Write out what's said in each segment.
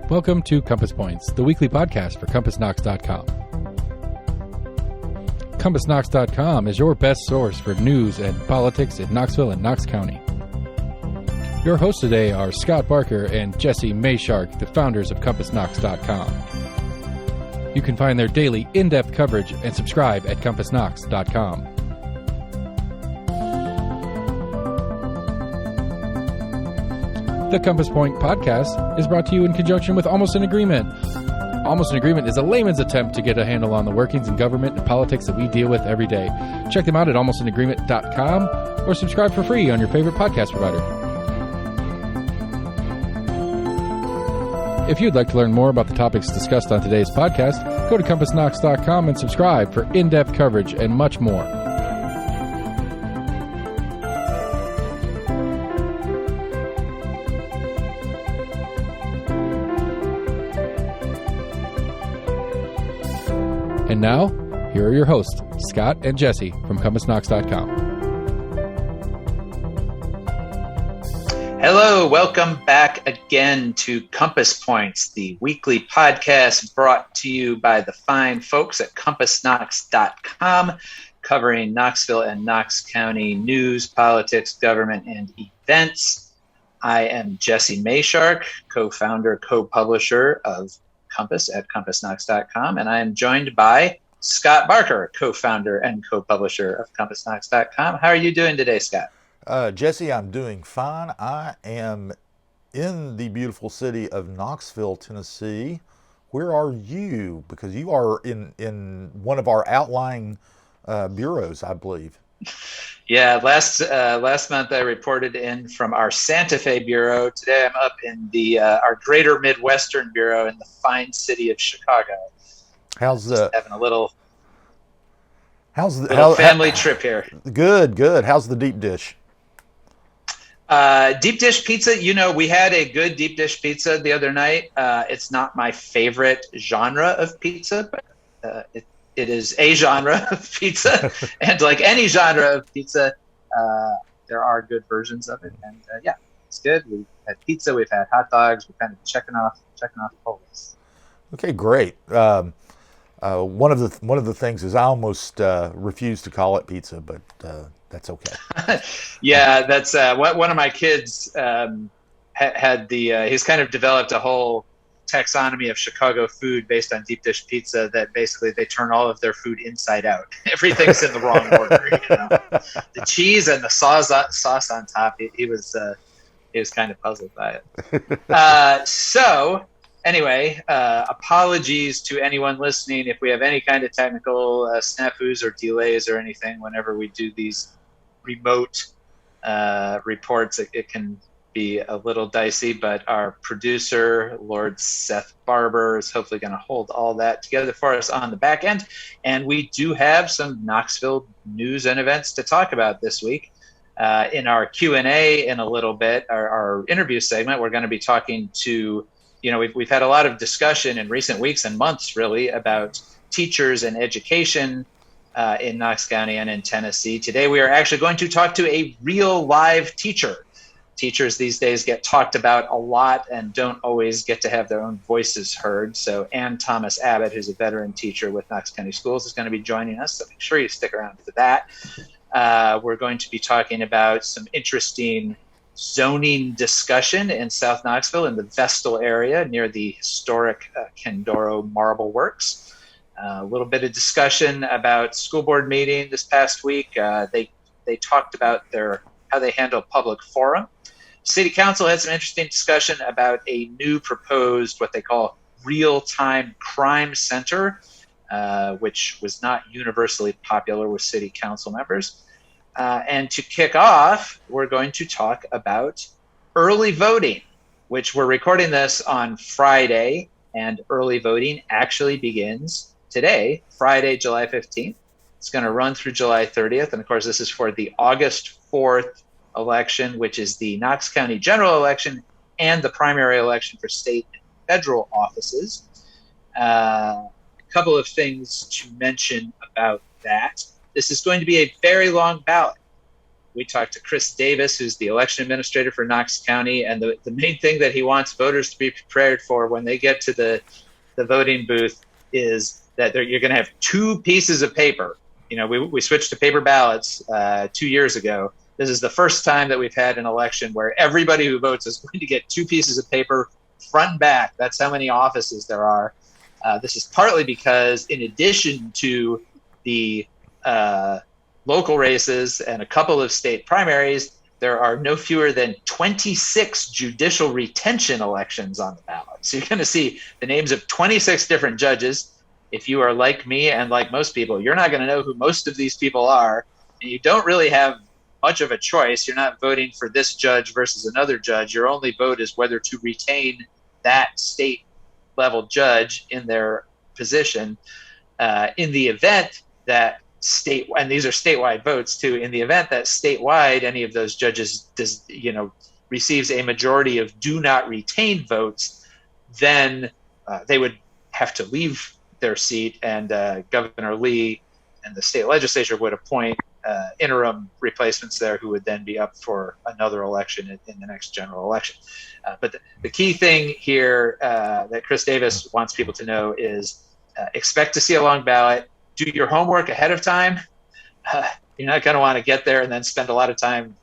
Welcome to Compass Points, the weekly podcast for CompassKnox.com. CompassKnox.com is your best source for news and politics in Knoxville and Knox County. Your hosts today are Scott Barker and Jesse Mayshark, the founders of CompassKnox.com. You can find their daily in-depth coverage and subscribe at CompassKnox.com. The Compass Point podcast is brought to you in conjunction with Almost an Agreement. Almost an Agreement is a layman's attempt to get a handle on the workings in government and politics that we deal with every day. Check them out at almostanagreement.com or subscribe for free on your favorite podcast provider. If you'd like to learn more about the topics discussed on today's podcast, go to CompassKnox.com and subscribe for in-depth coverage and much more. And now, here are your hosts, Scott and Jesse from CompassKnox.com. Hello, welcome back again to Compass Points, the weekly podcast brought to you by the fine folks at CompassKnox.com, covering Knoxville and Knox County news, politics, government, and events. I am Jesse Mayshark, co-founder, co-publisher of Compass at CompassKnox.com, and I am joined by Scott Barker, co-founder and co-publisher of CompassKnox.com. How are you doing today, Scott? Jesse, I'm doing fine. I am in the beautiful city of Knoxville, Tennessee. Where are you? Because you are in one of our outlying bureaus, I believe. Yeah, last month I reported in from our Santa Fe bureau. Today I'm up in the our Greater Midwestern bureau in the fine city of Chicago. Having a little family trip here. Good. How's the deep dish? Deep dish pizza. You know, we had a good deep dish pizza the other night. It's not my favorite genre of pizza, but it is a genre of pizza, and like any genre of pizza, there are good versions of it. And yeah, it's good. We've had pizza, we've had hot dogs. We're kind of checking off the whole list. Okay, great. One of the things is I almost refuse to call it pizza, but that's okay. Yeah, that's one of my kids had the. He's kind of developed a whole taxonomy of Chicago food based on deep dish pizza that basically they turn all of their food inside out. Everything's in the wrong order. You know? The cheese and the sauce on top. He was kind of puzzled by it. So anyway, apologies to anyone listening if we have any kind of technical snafus or delays or anything whenever we do these remote reports. It can be a little dicey, but our producer, Lord Seth Barber, is hopefully going to hold all that together for us on the back end. And we do have some Knoxville news and events to talk about this week. In our Q&A in a little bit, our interview segment, we're going to be talking to, we've had a lot of discussion in recent weeks and months, really, about teachers and education in Knox County and in Tennessee. Today, we are actually going to talk to a real live teacher. Teachers these days get talked about a lot and don't always get to have their own voices heard. So Anne Thomas-Abbott, who's a veteran teacher with Knox County Schools, is going to be joining us. So make sure you stick around for that. We're going to be talking about some interesting zoning discussion in South Knoxville in the Vestal area near the historic Kandoro Marble Works. A little bit of discussion about school board meeting this past week. They talked about how they handle public forum. City Council had some interesting discussion about a new proposed, what they call real-time crime center, which was not universally popular with City Council members. And to kick off, we're going to talk about early voting, which we're recording this on Friday, and early voting actually begins today, Friday, July 15th. It's going to run through July 30th. And of course, this is for the August 4th election, which is the Knox County general election and the primary election for state and federal offices. A couple of things to mention about that. This is going to be a very long ballot. We talked to Chris Davis, who's the election administrator for Knox County, and the main thing that he wants voters to be prepared for when they get to the voting booth is that you're going to have two pieces of paper. We switched to paper ballots 2 years ago. This is the first time that we've had an election where everybody who votes is going to get two pieces of paper, front and back. That's how many offices there are. This is partly because, in addition to the local races and a couple of state primaries, there are no fewer than 26 judicial retention elections on the ballot. So you're going to see the names of 26 different judges. If you are like me and like most people, you're not going to know who most of these people are, and you don't really have much of a choice. You're not voting for this judge versus another judge. Your only vote is whether to retain that state level judge in their position. In the event that and these are statewide votes too, in the event that statewide any of those judges receives a majority of do not retain votes, then they would have to leave their seat, and Governor Lee and the state legislature would appoint interim replacements there who would then be up for another election in the next general election. But the key thing here that Chris Davis wants people to know is expect to see a long ballot. Do your homework ahead of time. You're not going to want to get there and then spend a lot of time,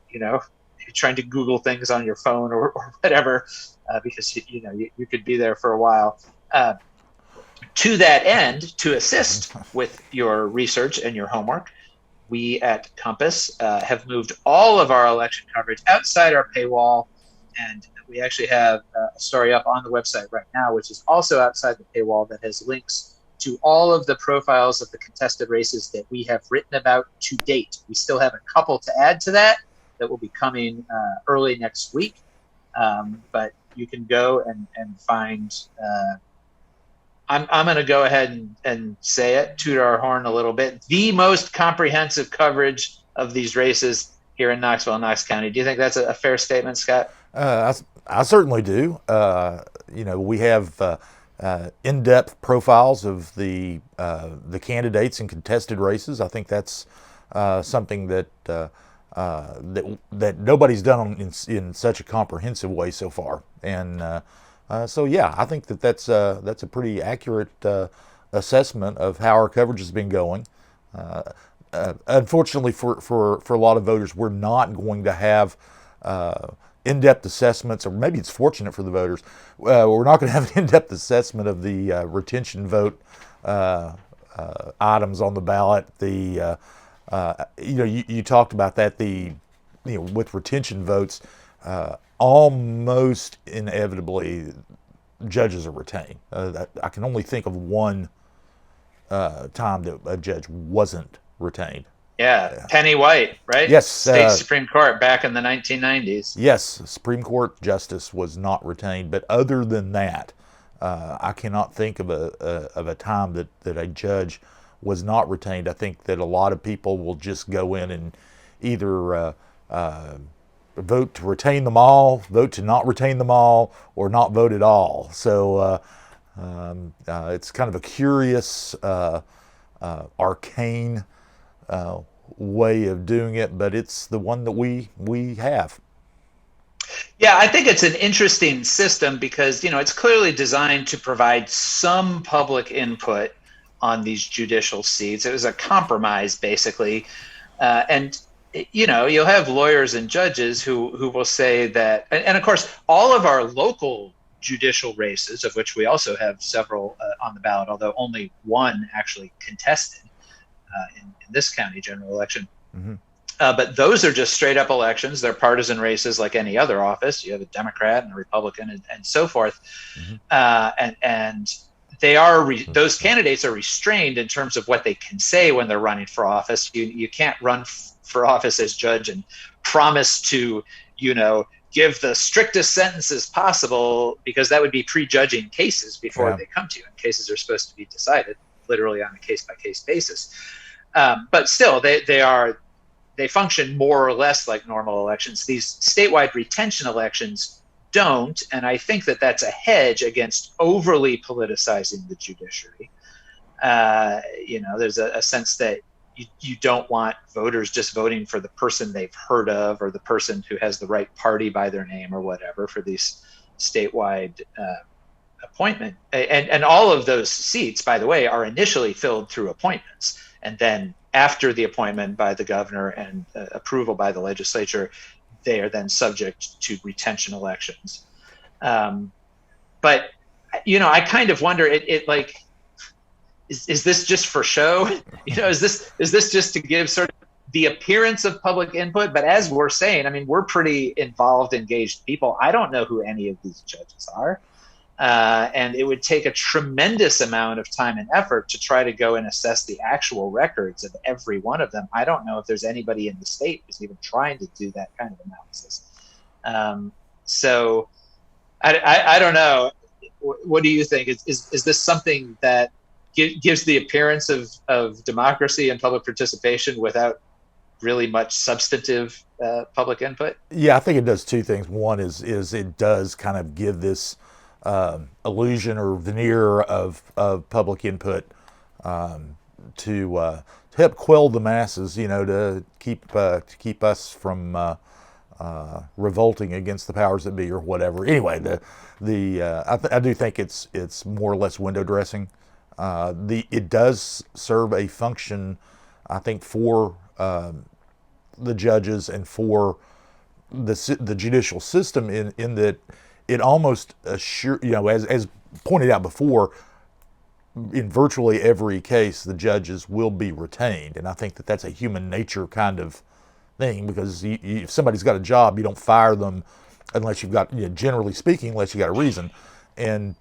trying to Google things on your phone or whatever, because you could be there for a while. To that end, to assist with your research and your homework, we at Compass have moved all of our election coverage outside our paywall, and we actually have a story up on the website right now, which is also outside the paywall, that has links to all of the profiles of the contested races that we have written about to date. We still have a couple to add to that will be coming early next week, but you can go and find I'm going to go ahead and say it, toot our horn a little bit, the most comprehensive coverage of these races here in Knoxville and Knox County. Do you think that's a fair statement, Scott? I certainly do. We have in-depth profiles of the candidates in contested races. I think that's something that nobody's done in such a comprehensive way so far. And so yeah, I think that's a pretty accurate assessment of how our coverage has been going. Unfortunately for a lot of voters, we're not going to have in-depth assessments, or maybe it's fortunate for the voters, we're not going to have an in-depth assessment of the retention vote items on the ballot. You talked about that. With retention votes, almost inevitably judges are retained. I can only think of one time that a judge wasn't retained. Yeah, Penny White, right? Yes. State Supreme Court back in the 1990s. Yes, Supreme Court justice was not retained. But other than that, I cannot think of a time that a judge was not retained. I think that a lot of people will just go in and either vote to retain them all, vote to not retain them all, or not vote at all. So it's kind of a curious, arcane way of doing it, but it's the one that we have. Yeah, I think it's an interesting system because, it's clearly designed to provide some public input on these judicial seats. It was a compromise, basically. And you'll have lawyers and judges who will say that, and of course, all of our local judicial races, of which we also have several on the ballot, although only one actually contested in this county general election. Mm-hmm. But those are just straight up elections. They're partisan races like any other office. You have a Democrat and a Republican and so forth. Mm-hmm. And they are those candidates are restrained in terms of what they can say when they're running for office. You can't run for office as judge and promise to, give the strictest sentences possible, because that would be prejudging cases before they come to you. And cases are supposed to be decided literally on a case-by-case basis. But still, they function more or less like normal elections. These statewide retention elections don't, and I think that that's a hedge against overly politicizing the judiciary. There's a sense that you don't want voters just voting for the person they've heard of or the person who has the right party by their name or whatever for these statewide appointment. And all of those seats, by the way, are initially filled through appointments. And then after the appointment by the governor and approval by the legislature, they are then subject to retention elections. But, I kind of wonder, is this just for show? Is this just to give sort of the appearance of public input? But as we're saying, I mean, we're pretty involved, engaged people. I don't know who any of these judges are. And it would take a tremendous amount of time and effort to try to go and assess the actual records of every one of them. I don't know if there's anybody in the state who's even trying to do that kind of analysis. So I don't know. What do you think? Is this something that gives the appearance of democracy and public participation without really much substantive public input? Yeah, I think it does two things. One is it does kind of give this illusion or veneer of public input to help quell the masses, to keep us from revolting against the powers that be or whatever. Anyway, I do think it's more or less window dressing. It does serve a function, I think, for the judges and for the judicial system in that it almost assures, as pointed out before, in virtually every case, the judges will be retained. And I think that that's a human nature kind of thing, because if somebody's got a job, you don't fire them unless you've got, generally speaking, unless you got a reason. And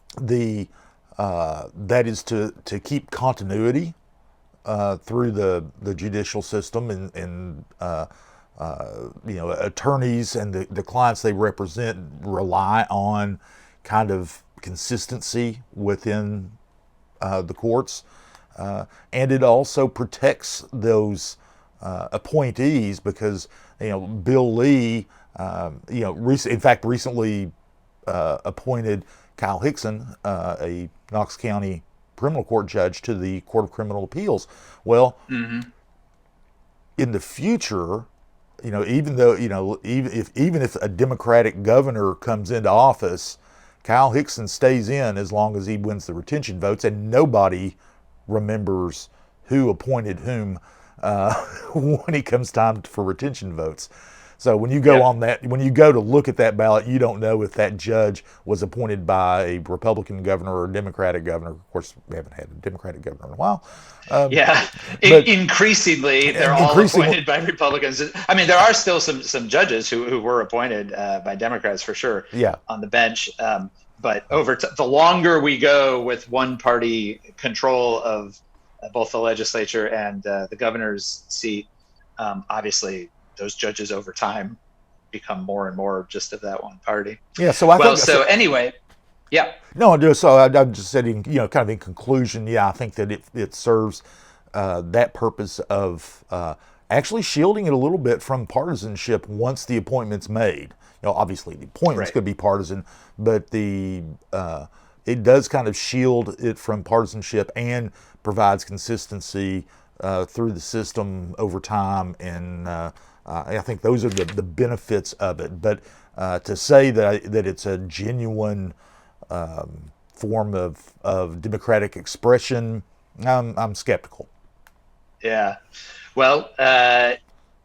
that is to keep continuity through the judicial system and attorneys and the clients they represent rely on kind of consistency within the courts, and it also protects those appointees because Bill Lee, recently appointed Kyle Hickson, a Knox County criminal court judge, to the Court of Criminal Appeals. Well, in the future, even if a Democratic governor comes into office, Kyle Hickson stays in as long as he wins the retention votes, and nobody remembers who appointed whom when it comes time for retention votes. So when you go when you go to look at that ballot, you don't know if that judge was appointed by a Republican governor or a Democratic governor. Of course, we haven't had a Democratic governor in a while. Increasingly, they're all appointed by Republicans. I mean, there are still some judges who were appointed by Democrats for sure on the bench. But the longer we go with one-party control of both the legislature and the governor's seat, obviously those judges over time become more and more just of that one party. Yeah. So anyway, yeah. No, I'm just saying, kind of in conclusion, I think that it serves that purpose of actually shielding it a little bit from partisanship once the appointment's made. Obviously the appointments could be partisan, but it does kind of shield it from partisanship and provides consistency through the system over time, and I think those are the benefits of it. But to say that it's a genuine form of democratic expression, I'm skeptical. Yeah. Well,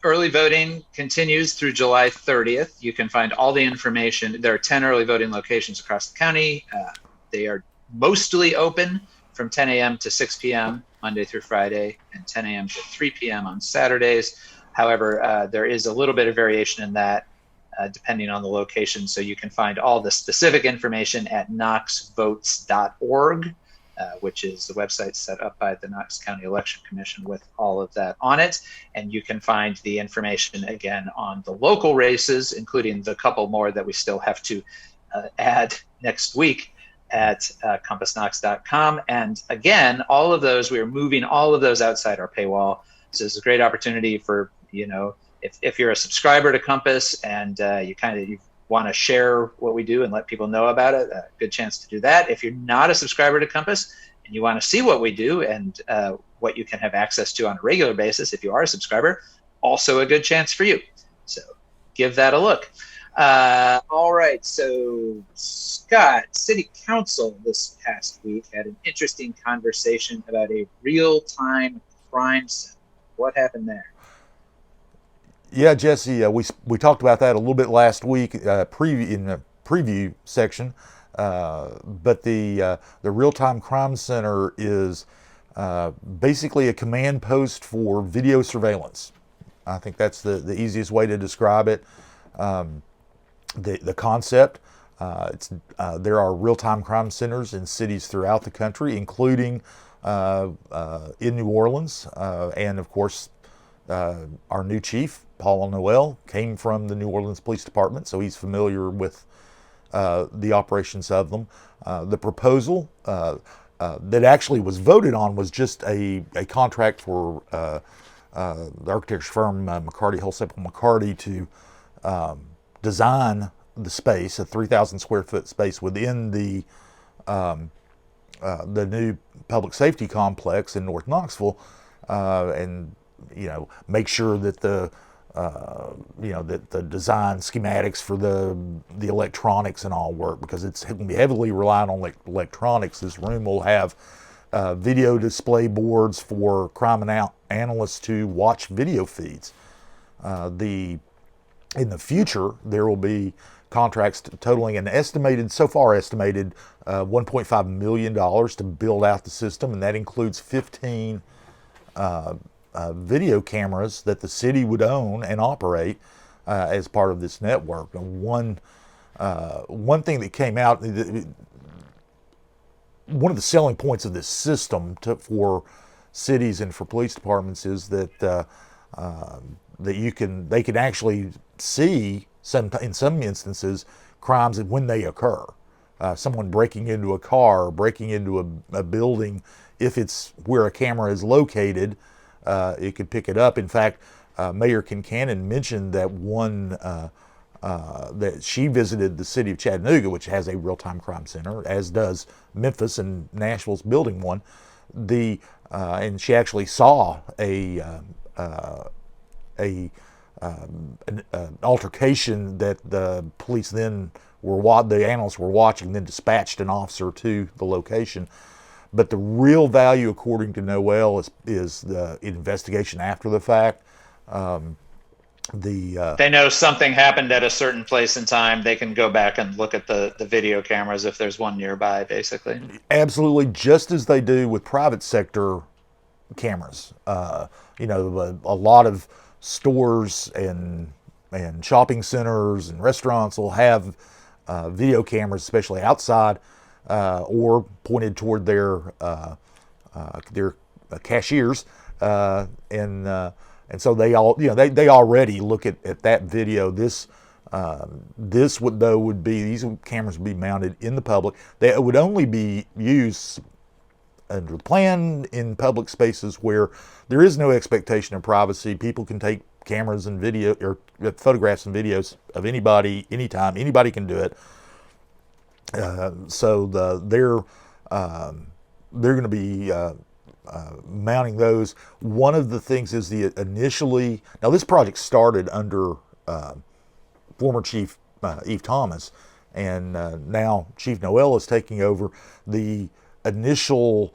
early voting continues through July 30th. You can find all the information. There are 10 early voting locations across the county. They are mostly open from 10 a.m. to 6 p.m. Monday through Friday, and 10 a.m. to 3 p.m. on Saturdays. However, there is a little bit of variation in that depending on the location. So you can find all the specific information at knoxvotes.org, which is the website set up by the Knox County Election Commission with all of that on it. And you can find the information again on the local races, including the couple more that we still have to add next week at compassknox.com. And again, all of those, we are moving all of those outside our paywall. So it's a great opportunity for, if you're a subscriber to Compass and you want to share what we do and let people know about it, a good chance to do that. If you're not a subscriber to Compass and you want to see what we do and what you can have access to on a regular basis if you are a subscriber, also a good chance for you. So give that a look. All right, so Scott, City Council this past week had an interesting conversation about a real-time crime center. What happened there? Yeah, Jesse, we talked about that a little bit last week in the preview section, but the real-time crime center is basically a command post for video surveillance. I think that's the easiest way to describe it. The concept, there are real-time crime centers in cities throughout the country, including in New Orleans, and of course our new chief, Paul Noel, came from the New Orleans Police Department, so he's familiar with the operations of them. The proposal that actually was voted on was just a contract for the architecture firm McCarty, Hillsdale McCarty, to design the space, a 3,000 square foot space within the new public safety complex in North Knoxville, and make sure that the design schematics for the electronics and all work, because it's going to be heavily reliant on electronics. This room will have video display boards for crime analysts to watch video feeds. In the future, there will be contracts totaling an estimated $1.5 million to build out the system, and that includes 15 video cameras that the city would own and operate as part of this network. And one thing that came out, one of the selling points of this system for cities and for police departments is that they can actually see in some instances crimes when they occur. Someone breaking into a car, breaking into a building, if it's where a camera is located, it could pick it up. In fact, Mayor Kincannon mentioned that that she visited the city of Chattanooga, which has a real-time crime center, as does Memphis, and Nashville's building one. And she actually saw an altercation that the police then the analysts were watching, then dispatched an officer to the location. But the real value, according to Noel, is the investigation after the fact. They know something happened at a certain place in time. They can go back and look at the video cameras if there's one nearby, basically. Absolutely, just as they do with private sector cameras. A lot of stores and shopping centers and restaurants will have video cameras, especially outside, or pointed toward their cashiers, and so they already look at that video. These cameras would be mounted in the public. They would only be used under the plan in public spaces where there is no expectation of privacy. People can take cameras and video or photographs and videos of anybody, anytime. Anybody can do it. So they're going to be mounting those. One of the things is now this project started under former Chief Eve Thomas, and now Chief Noel is taking over. The initial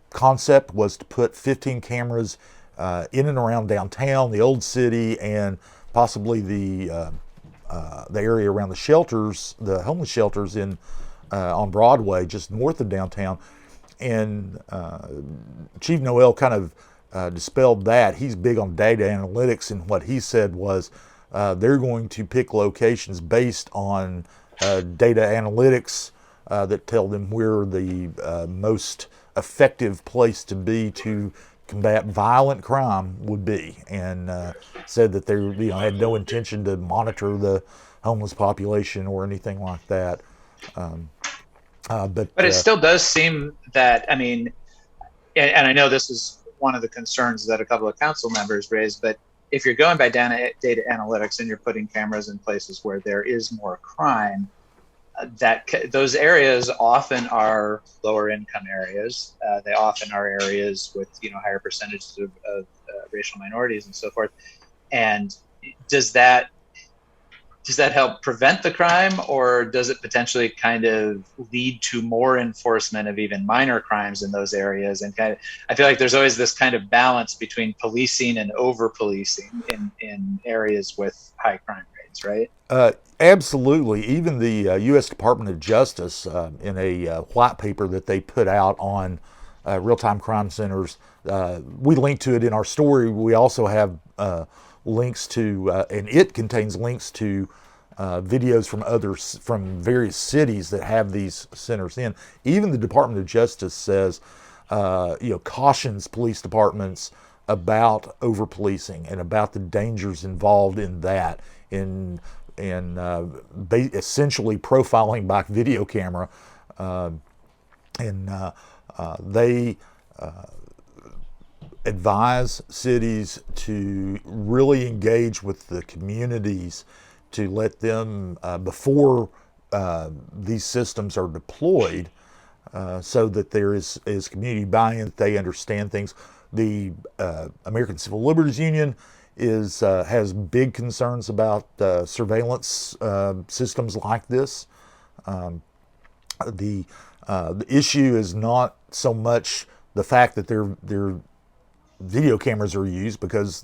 concept was to put 15 cameras in and around downtown, the old city, and possibly the area around the shelters, the homeless shelters on Broadway, just north of downtown. And Chief Noel kind of dispelled that. He's big on data analytics, and what he said was they're going to pick locations based on data analytics that tell them where the most effective place to be to combat violent crime would be, and said that they had no intention to monitor the homeless population or anything like that. But it still does seem that, and I know this is one of the concerns that a couple of council members raised, but if you're going by data analytics and you're putting cameras in places where there is more crime, those areas often are lower income areas. They often are areas with higher percentages of racial minorities and so forth. And does that help prevent the crime, or does it potentially kind of lead to more enforcement of even minor crimes in those areas? And I feel like there's always this kind of balance between policing and over policing in areas with high crime rates, right? Absolutely. Even the U.S. Department of Justice, in a white paper that they put out on real-time crime centers, we link to it in our story. We also have links to, and it contains links to videos from various cities that have these centers in. Even the Department of Justice says, cautions police departments about over policing and about the dangers involved in that, in essentially profiling by video camera, they advise cities to really engage with the communities, to let them, before these systems are deployed, so that there is community buy-in, that they understand things. The American Civil Liberties Union has big concerns about surveillance systems like this. The issue is not so much the fact that their video cameras are used, because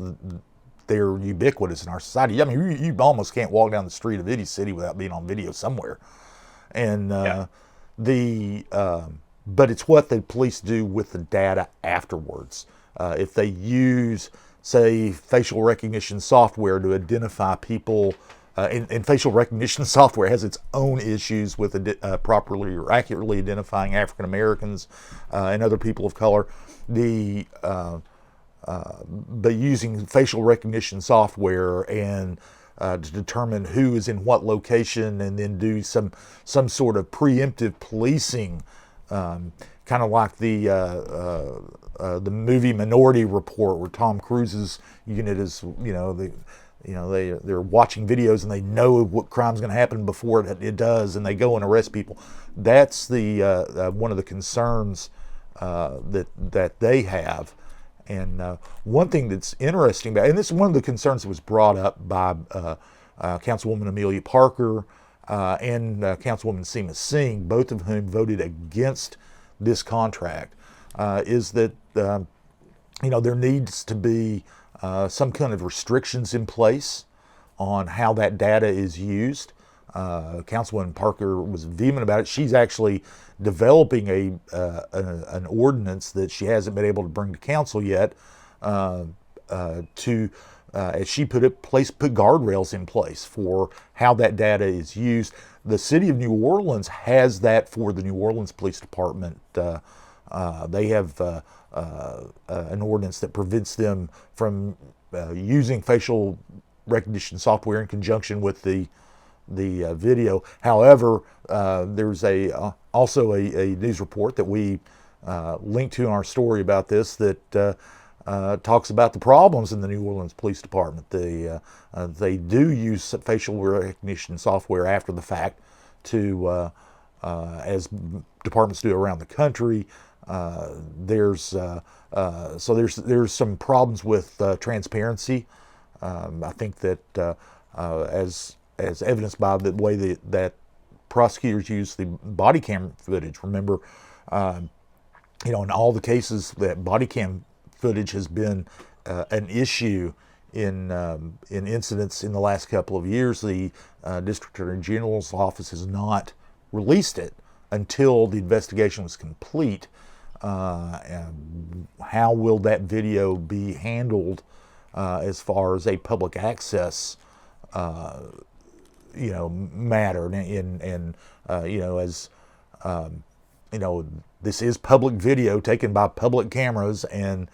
they're ubiquitous in our society. I mean, you almost can't walk down the street of any city without being on video somewhere. And but it's what the police do with the data afterwards. If they use, say, facial recognition software to identify people, and facial recognition software has its own issues with properly or accurately identifying African Americans and other people of color. But using facial recognition software and to determine who is in what location, and then do some sort of preemptive policing, kind of like the movie Minority Report, where Tom Cruise's unit is, they're watching videos and they know what crime's going to happen before it does, and they go and arrest people. That's the one of the concerns that they have. And one thing that's interesting about, and this is one of the concerns that was brought up by Councilwoman Amelia Parker and Councilwoman Seema Singh, both of whom voted against this contract, is that there needs to be some kind of restrictions in place on how that data is used. Councilwoman Parker was vehement about it. She's actually developing an ordinance that she hasn't been able to bring to council yet, to, as she put it, put guardrails in place for how that data is used. The City of New Orleans has that for the New Orleans Police Department. They have an ordinance that prevents them from using facial recognition software in conjunction with the video. However, there's also a news report that we linked to in our story about this that talks about the problems in the New Orleans Police Department. They do use facial recognition software after the fact to, as departments do around the country. There's some problems with transparency. I think that as evidenced by the way that prosecutors use the body cam footage. Remember, in all the cases that body cam footage has been an issue in incidents in the last couple of years, the District Attorney General's office has not released it until the investigation was complete. And how will that video be handled as far as a public access matter, this is public video taken by public cameras, and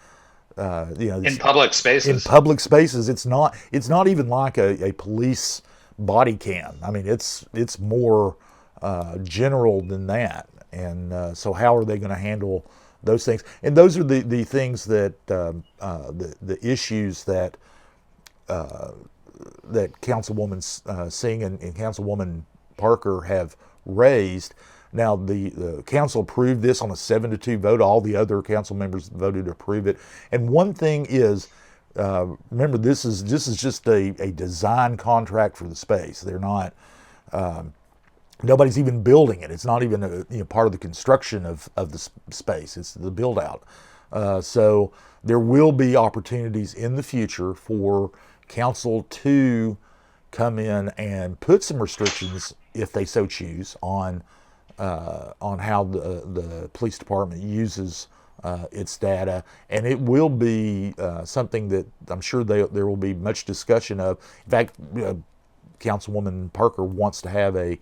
in public spaces. In public spaces, it's not even like a police body cam. I mean, it's more general than that. And so, how are they going to handle those things? And those are the things that the issues that Councilwoman Singh and Councilwoman Parker have raised. Now, the council approved this on a 7-2 vote. All the other council members voted to approve it. And one thing is, remember, this is just a design contract for the space. They're not, nobody's even building it. It's not even part of the construction of the space. It's the build out. So there will be opportunities in the future for council to come in and put some restrictions, if they so choose, on how the police department uses its data, and it will be something that I'm sure there will be much discussion of. In fact, Councilwoman Parker wants to have a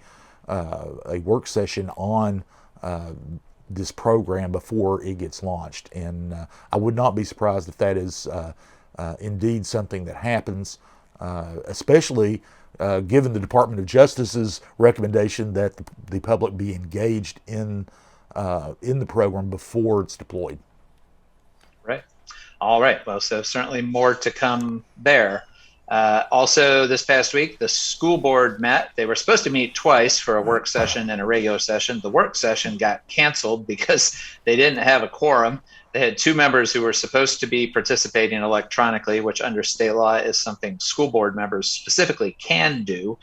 work session on this program before it gets launched, and I would not be surprised if that is indeed something that happens, especially given the Department of Justice's recommendation that the public be engaged in the program before it's deployed. Right. All right. Well, so certainly more to come there. Also, this past week, the school board met. They were supposed to meet twice for a work session and a regular session. The work session got canceled because they didn't have a quorum. They had two members who were supposed to be participating electronically, which under state law is something school board members specifically can do.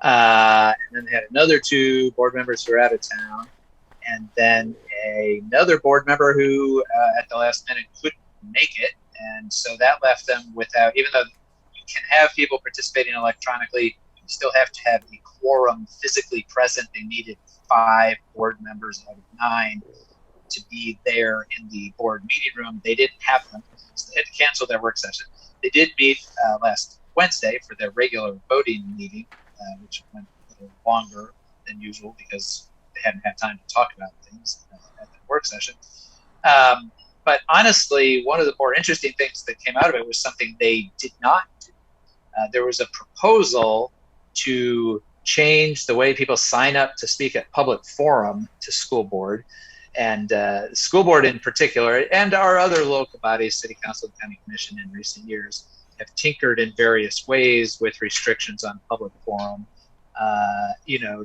And then they had another two board members who were out of town. And then another board member who at the last minute couldn't make it. And so that left them without, even though you can have people participating electronically, you still have to have a quorum physically present. They needed 5 board members out of 9 to be there in the board meeting room. They didn't have them, so they had to cancel their work session. They did meet last Wednesday for their regular voting meeting, which went a little longer than usual because they hadn't had time to talk about things at the work session. But honestly, one of the more interesting things that came out of it was something they did not do. There was a proposal to change the way people sign up to speak at public forum to school board. And the school board in particular, and our other local bodies, city council and county commission in recent years, have tinkered in various ways with restrictions on public forum,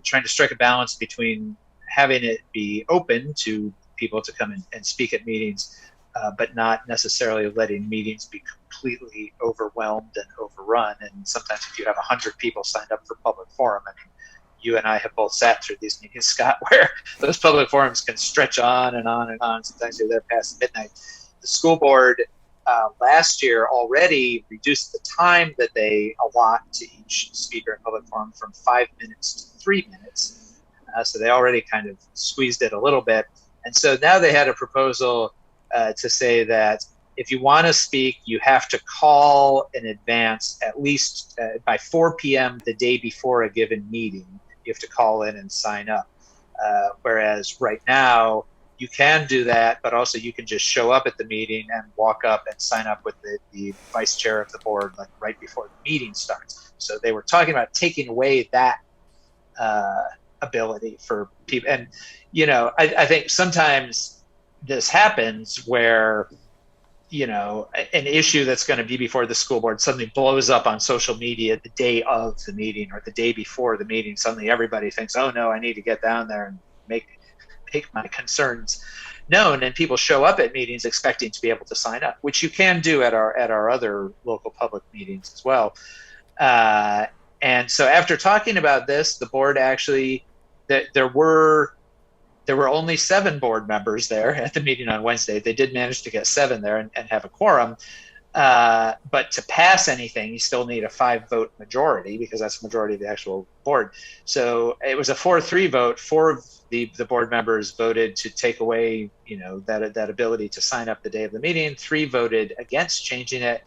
trying to strike a balance between having it be open to people to come in and speak at meetings, but not necessarily letting meetings be completely overwhelmed and overrun. And sometimes if you have 100 people signed up for public forum, I mean, you and I have both sat through these meetings, Scott, where those public forums can stretch on and on and on. Sometimes you're there past midnight. The school board last year already reduced the time that they allot to each speaker in public forum from 5 minutes to 3 minutes. So they already kind of squeezed it a little bit. And so now they had a proposal to say that if you want to speak, you have to call in advance at least by 4 p.m. the day before a given meeting. You have to call in and sign up. Whereas right now, you can do that, but also you can just show up at the meeting and walk up and sign up with the vice chair of the board, like right before the meeting starts. So they were talking about taking away that ability for people. And, I think sometimes this happens where, an issue that's going to be before the school board suddenly blows up on social media the day of the meeting or the day before the meeting. Suddenly everybody thinks, oh no, I need to get down there and make my concerns known. And people show up at meetings expecting to be able to sign up, which you can do at our other local public meetings as well. And so after talking about this, the board actually, there were only 7 board members there at the meeting on Wednesday. They did manage to get 7 there and have a quorum. But to pass anything, you still need a 5-vote majority because that's the majority of the actual board. So it was a 4-3 vote. 4 of the board members voted to take away, that ability to sign up the day of the meeting. 3 voted against changing it,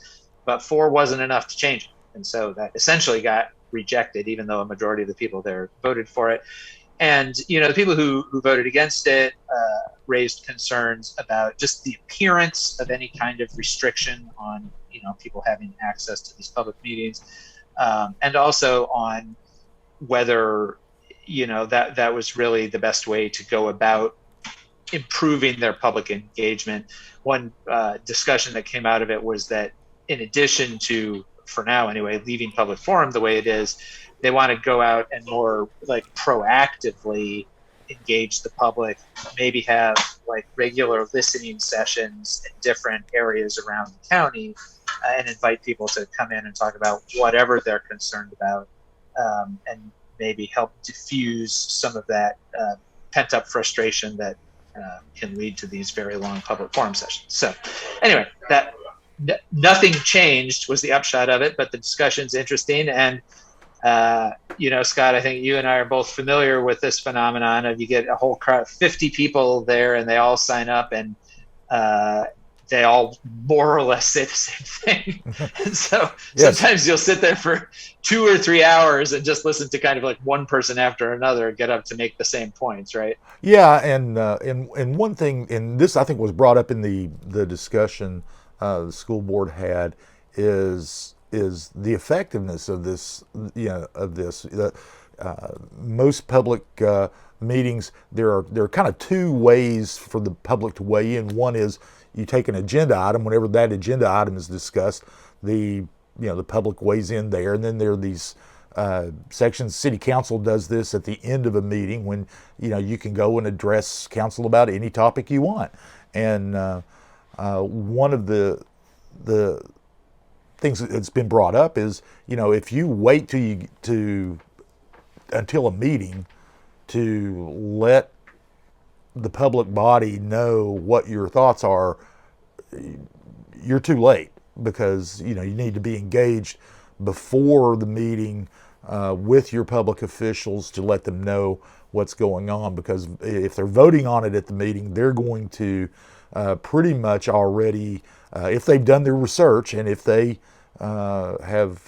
but 4 wasn't enough to change it. And so that essentially got rejected, even though a majority of the people there voted for it. And, the people who voted against it raised concerns about just the appearance of any kind of restriction on, people having access to these public meetings, and also on whether, that was really the best way to go about improving their public engagement. One discussion that came out of it was that in addition to for now anyway, leaving public forum the way it is, they want to go out and more like proactively engage the public, maybe have like regular listening sessions in different areas around the county, and invite people to come in and talk about whatever they're concerned about, and maybe help diffuse some of that pent-up frustration that can lead to these very long public forum sessions. So anyway, that nothing changed was the upshot of it, but the discussion's interesting. And Scott, I think you and I are both familiar with this phenomenon of you get a whole crowd, 50 people there, and they all sign up, and they all more or less say the same thing. And so sometimes you'll sit there for 2 or 3 hours and just listen to kind of like one person after another get up to make the same points, right? Yeah, and one thing, and this I think was brought up in the discussion the school board had, is the effectiveness of this. Most public meetings, there are kind of two ways for the public to weigh in. One is you take an agenda item. Whenever that agenda item is discussed, the public weighs in there, and then there are these sections. City Council does this at the end of a meeting when you can go and address council about any topic you want. And one of the things that's been brought up is if you wait until a meeting to let the public body know what your thoughts are, you're too late, because you need to be engaged before the meeting with your public officials to let them know what's going on, because if they're voting on it at the meeting, they're going to pretty much already, if they've done their research and if they have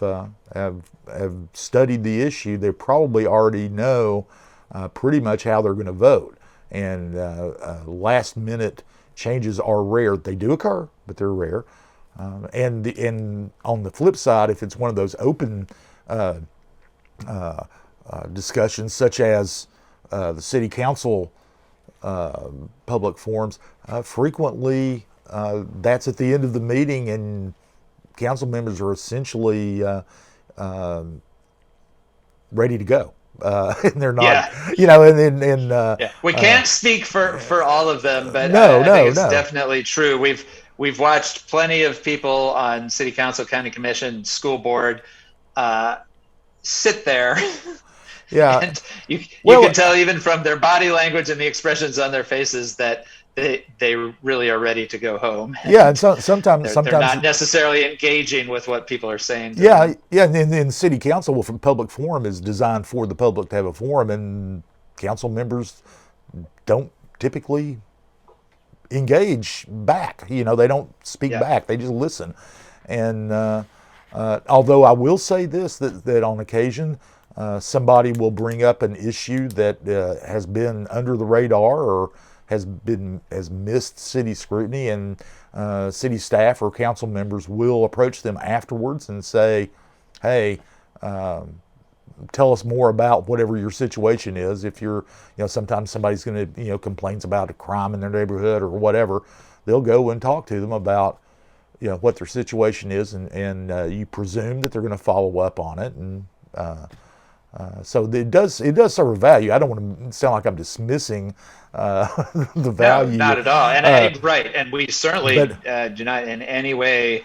studied the issue, they probably already know pretty much how they're going to vote. And last minute changes are rare. They do occur, but they're rare. And on the flip side, if it's one of those open discussions, such as the city council public forums, frequently that's at the end of the meeting, and council members are essentially ready to go. And they're not, we can't speak for all of them, but I think it's definitely true. We've watched plenty of people on city council, county commission, school board sit there. Yeah, and you can tell even from their body language and the expressions on their faces that they really are ready to go home. Yeah, and sometimes they're not necessarily engaging with what people are saying. Yeah, and then city council public forum is designed for the public to have a forum, and council members don't typically engage back. They don't speak back; they just listen. And although I will say this, that on occasion somebody will bring up an issue that has been under the radar or has missed city scrutiny, and city staff or council members will approach them afterwards and say, "Hey, tell us more about whatever your situation is." If you're, sometimes somebody's going to, complains about a crime in their neighborhood or whatever, they'll go and talk to them about, what their situation is, and you presume that they're going to follow up on it, and so it does serve a value. I don't want to sound like I'm dismissing the value. No, not at all. And right, and we certainly do not in any way,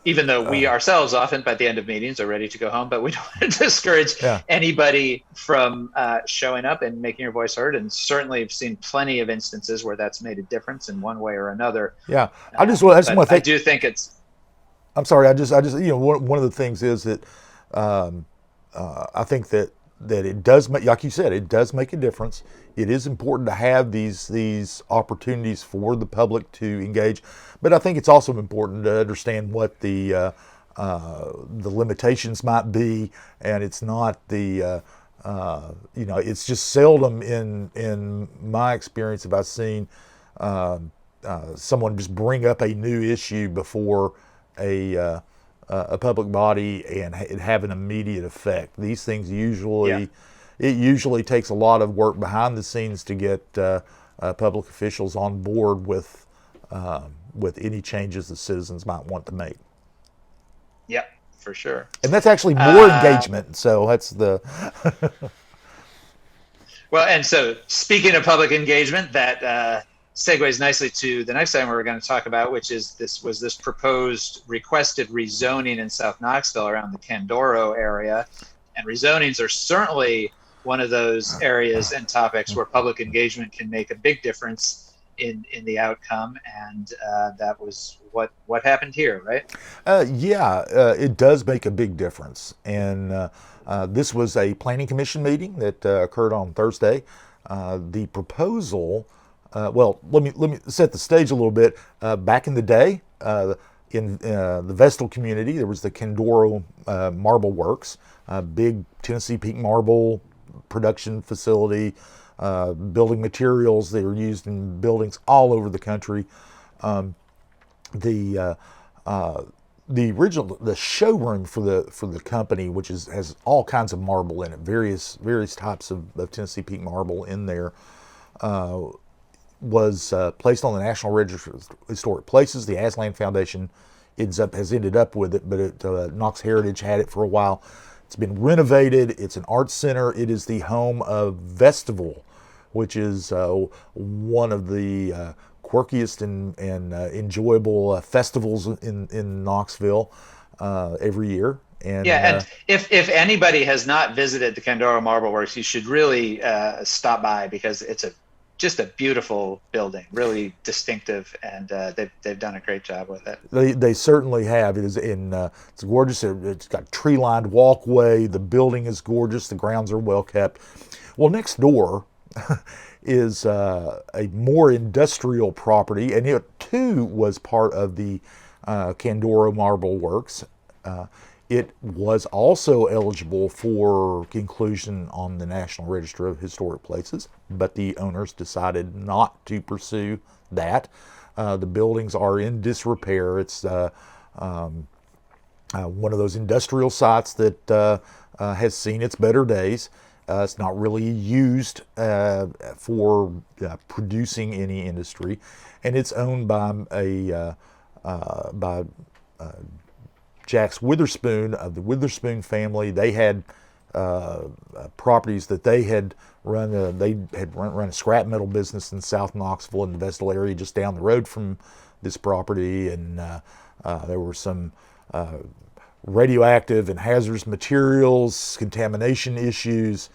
even though we ourselves often by the end of meetings are ready to go home, but we don't want to discourage anybody from showing up and making your voice heard. And certainly have seen plenty of instances where that's made a difference in one way or another. Yeah, I just want to think. I do think it's. I'm sorry. I just one of the things is that. I think that it does make, like you said, it does make a difference. It is important to have these opportunities for the public to engage, but I think it's also important to understand what the limitations might be, and it's not it's just seldom in my experience have I seen someone just bring up a new issue before a public body and it have an immediate effect. These things usually takes a lot of work behind the scenes to get public officials on board with any changes the citizens might want to make. Yep, for sure. And that's actually more engagement. So that's the. Well, and so speaking of public engagement, that segues nicely to the next item we're going to talk about, which is this proposed requested rezoning in South Knoxville around the Kandoro area. And rezonings are certainly one of those areas and topics where public engagement can make a big difference in the outcome. And that was what happened here, right? It does make a big difference. And this was a planning commission meeting that occurred on Thursday. The proposal, well, let me set the stage a little bit. Back in the day, in the Vestal community, there was the Kandoro Marble Works, big Tennessee Peak marble production facility, building materials. They were used in buildings all over the country. The showroom for the company, which has all kinds of marble in it, various types of Tennessee Peak marble in there, was placed on the National Register of Historic Places. The Aslan Foundation has ended up with it, but Knox Heritage had it for a while. It's been renovated. It's an art center. It is the home of Vestal, which is one of the quirkiest and enjoyable festivals in Knoxville every year. And if anybody has not visited the Kandoro Marble Works, you should really stop by, because it's just a beautiful building, really distinctive, and they've done a great job with it. They certainly have. It's gorgeous. It's got tree-lined walkway. The building is gorgeous. The grounds are well kept. Well, next door is a more industrial property, and it too was part of the Kandoro Marble Works. It was also eligible for inclusion on the National Register of Historic Places, but the owners decided not to pursue that. The buildings are in disrepair. It's one of those industrial sites that has seen its better days. It's not really used for producing any industry, and it's owned by Jax Witherspoon of the Witherspoon family. They had properties that they had run. They had run a scrap metal business in South Knoxville in the Vestal area, just down the road from this property, and there were some radioactive and hazardous materials, contamination issues,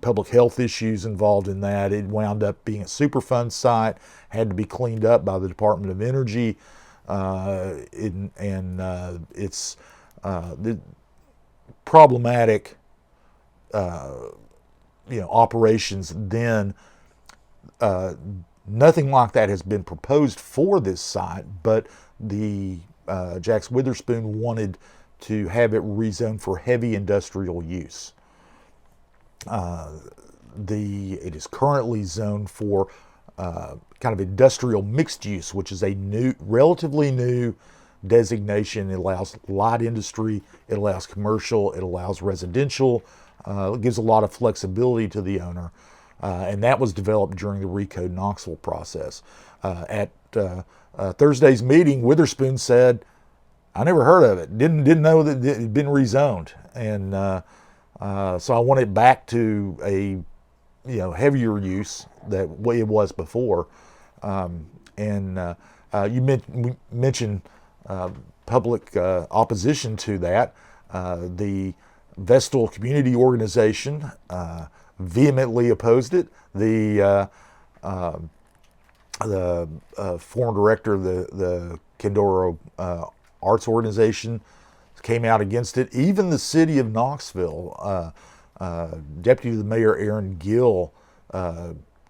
public health issues involved in that. It wound up being a Superfund site, had to be cleaned up by the Department of Energy, it's the problematic, operations. Then nothing like that has been proposed for this site, but the Jax Witherspoon wanted to have it rezoned for heavy industrial use. It is currently zoned for kind of industrial mixed use, which is a relatively new designation. It allows light industry, it allows commercial, it allows residential. It gives a lot of flexibility to the owner, and that was developed during the Recode Knoxville process. At Thursday's meeting, Witherspoon said, "I never heard of it. Didn't know that it had been rezoned, and so I want it back to a heavier use that way it was before." You mentioned public opposition to that. The Vestal Community Organization vehemently opposed it. The former director of the Kandoro Arts Organization came out against it. Even the City of Knoxville, Deputy Mayor Aaron Gill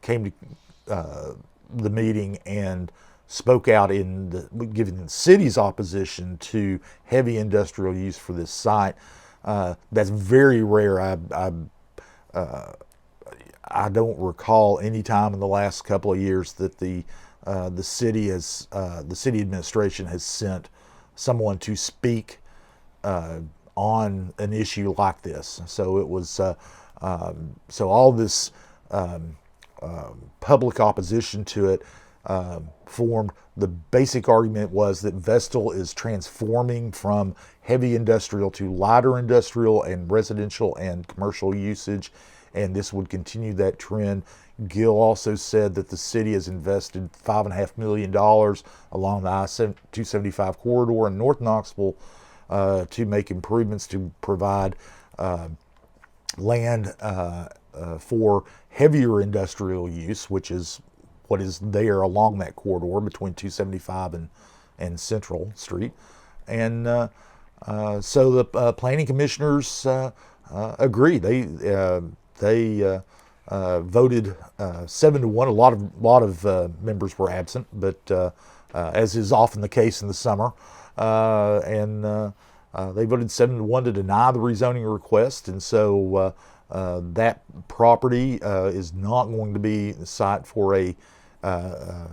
came to the meeting and spoke out giving the city's opposition to heavy industrial use for this site. That's very rare. I don't recall any time in the last couple of years that the city administration has sent someone to speak on an issue like this. So it was so all this public opposition to it formed. The basic argument was that Vestal is transforming from heavy industrial to lighter industrial and residential and commercial usage, and this would continue that trend. Gill also said that the city has invested $5.5 million along the I-275 corridor in North Knoxville to make improvements to provide land for heavier industrial use, which is what is there along that corridor between 275 and Central Street. And so the planning commissioners agreed. They voted 7-1. A lot of members were absent, but as is often the case in the summer, and they voted 7-1 to deny the rezoning request. And so that property is not going to be the site for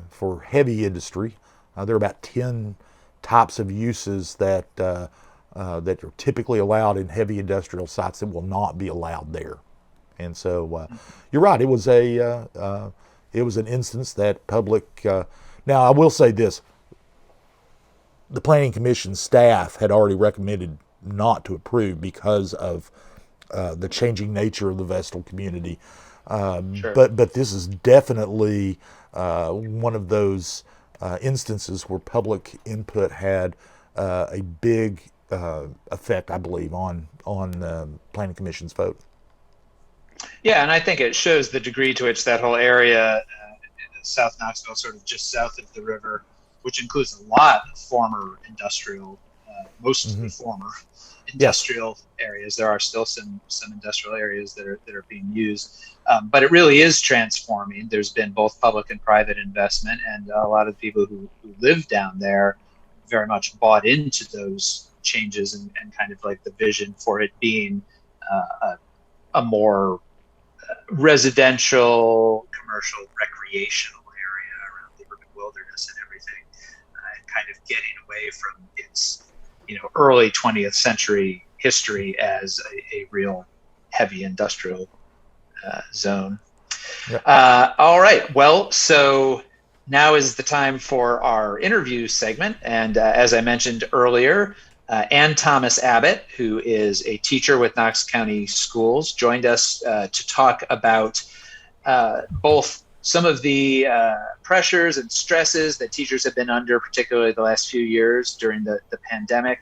for heavy industry. There are about 10 types of uses that are typically allowed in heavy industrial sites that will not be allowed there. And so you're right. It was an instance that public. Now I will say this: the Planning Commission staff had already recommended not to approve because of the changing nature of the Vestal community. Sure. But this is definitely one of those instances where public input had a big effect, I believe, on the Planning Commission's vote. Yeah, and I think it shows the degree to which that whole area, South Knoxville, sort of just south of the river, which includes a lot of former industrial, mostly former industrial areas. There are still some industrial areas that are being used, but it really is transforming. There's been both public and private investment, and a lot of people who live down there very much bought into those changes and kind of like the vision for it being a more residential, commercial, recreational area around the urban wilderness and everything, and kind of getting away from its early 20th century history as a real heavy industrial zone. Yep. All right. Well, so now is the time for our interview segment. And as I mentioned earlier, Anne Thomas-Abbott, who is a teacher with Knox County Schools, joined us to talk about both some of the pressures and stresses that teachers have been under, particularly the last few years during the pandemic,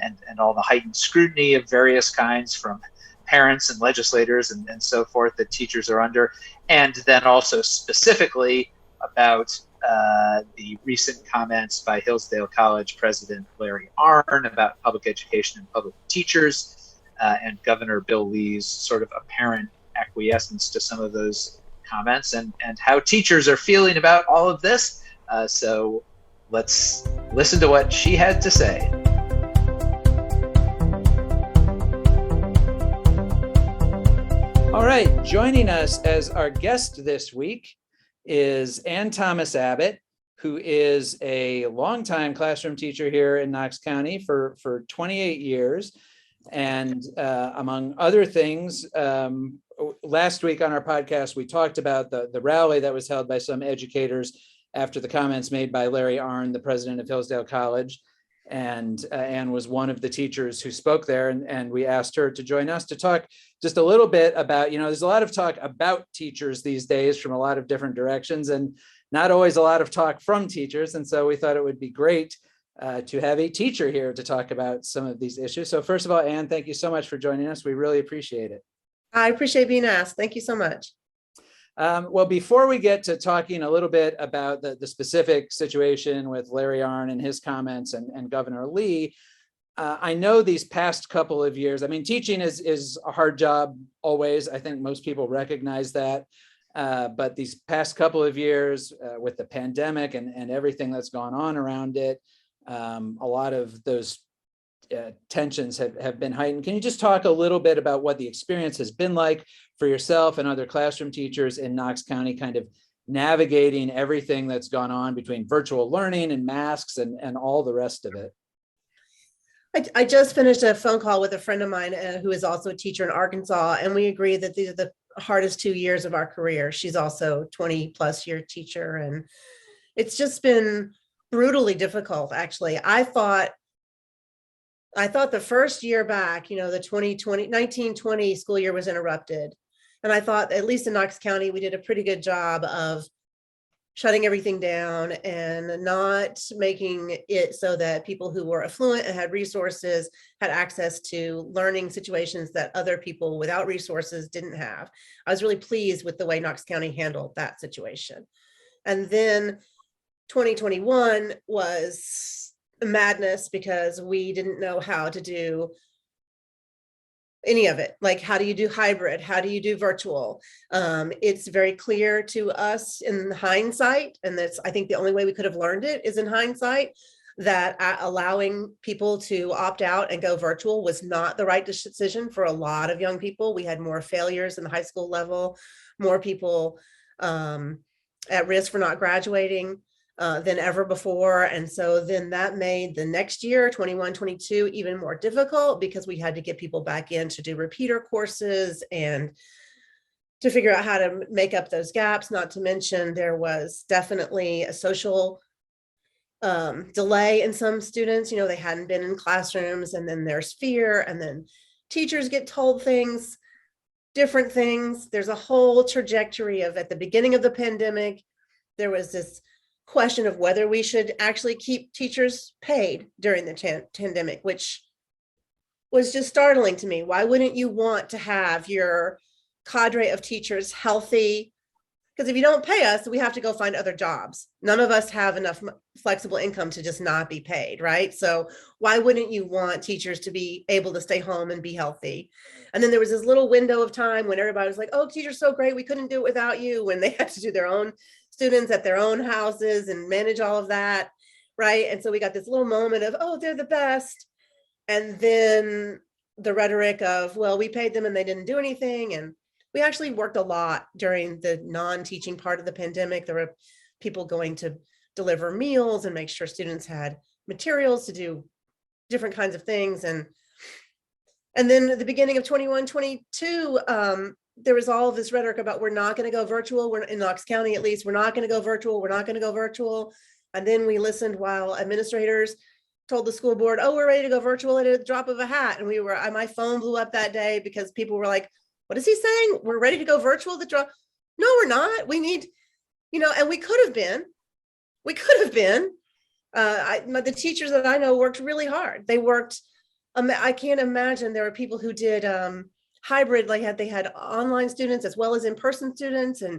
and all the heightened scrutiny of various kinds from parents and legislators and so forth that teachers are under, and then also specifically about the recent comments by Hillsdale College President Larry Arnn about public education and public teachers, and Governor Bill Lee's sort of apparent acquiescence to some of those comments, and how teachers are feeling about all of this. So let's listen to what she had to say. All right, joining us as our guest this week is Anne Thomas-Abbott, who is a longtime classroom teacher here in Knox County for 28 years. And among other things, last week on our podcast, we talked about the rally that was held by some educators after the comments made by Larry Arnn, the president of Hillsdale College. And Anne was one of the teachers who spoke there, and we asked her to join us to talk just a little bit about, there's a lot of talk about teachers these days from a lot of different directions, and not always a lot of talk from teachers. And so we thought it would be great to have a teacher here to talk about some of these issues. So first of all, Anne, thank you so much for joining us. We really appreciate it. I appreciate being asked. Thank you so much. Well, before we get to talking a little bit about the specific situation with Larry Arnn and his comments and Governor Lee, I know these past couple of years, teaching is a hard job always. I think most people recognize that. But these past couple of years with the pandemic and everything that's gone on around it, a lot of those tensions have been heightened. Can you just talk a little bit about what the experience has been like for yourself and other classroom teachers in Knox County, kind of navigating everything that's gone on between virtual learning and masks and all the rest of it? I just finished a phone call with a friend of mine who is also a teacher in Arkansas, and we agree that these are the hardest 2 years of our career. She's also 20 plus year teacher, and It's just been brutally difficult, actually. I thought the first year back, the 1920 school year was interrupted. And I thought, at least in Knox County, we did a pretty good job of shutting everything down and not making it so that people who were affluent and had resources had access to learning situations that other people without resources didn't have. I was really pleased with the way Knox County handled that situation. And then 2021 was madness because we didn't know how to do any of it. Like, how do you do hybrid? How do you do virtual? It's very clear to us in hindsight, and that's, I think, the only way we could have learned it is in hindsight, that allowing people to opt out and go virtual was not the right decision for a lot of young people. We had more failures in the high school level, more people at risk for not graduating than ever before. And so then that made the next year, 21, 22, even more difficult because we had to get people back in to do repeater courses and to figure out how to make up those gaps. Not to mention, there was definitely a social delay in some students. They hadn't been in classrooms, and then there's fear, and then teachers get told different things. There's a whole trajectory of, at the beginning of the pandemic, there was this question of whether we should actually keep teachers paid during the pandemic, which was just startling to me. Why wouldn't you want to have your cadre of teachers healthy? Because if you don't pay us, we have to go find other jobs. None of us have enough flexible income to just not be paid, right? So why wouldn't you want teachers to be able to stay home and be healthy? And then there was this little window of time when everybody was like, oh, teachers so great, we couldn't do it without you, when they had to do their own students at their own houses and manage all of that, right? And so we got this little moment of, oh, they're the best. And then the rhetoric of, well, we paid them and they didn't do anything. And we actually worked a lot during the non-teaching part of the pandemic. There were people going to deliver meals and make sure students had materials to do different kinds of things. And then at the beginning of 21, 22, there was all of this rhetoric about, we're not going to go virtual. We're in Knox County, at least, we're not going to go virtual. We're not going to go virtual. And then we listened while administrators told the school board, oh, we're ready to go virtual at a drop of a hat. And my phone blew up that day because people were like, what is he saying? We're ready to go virtual? No, we're not. We need, and we could have been. The teachers that I know worked really hard. They worked, I can't imagine, there were people who did hybrid, they had online students as well as in-person students, and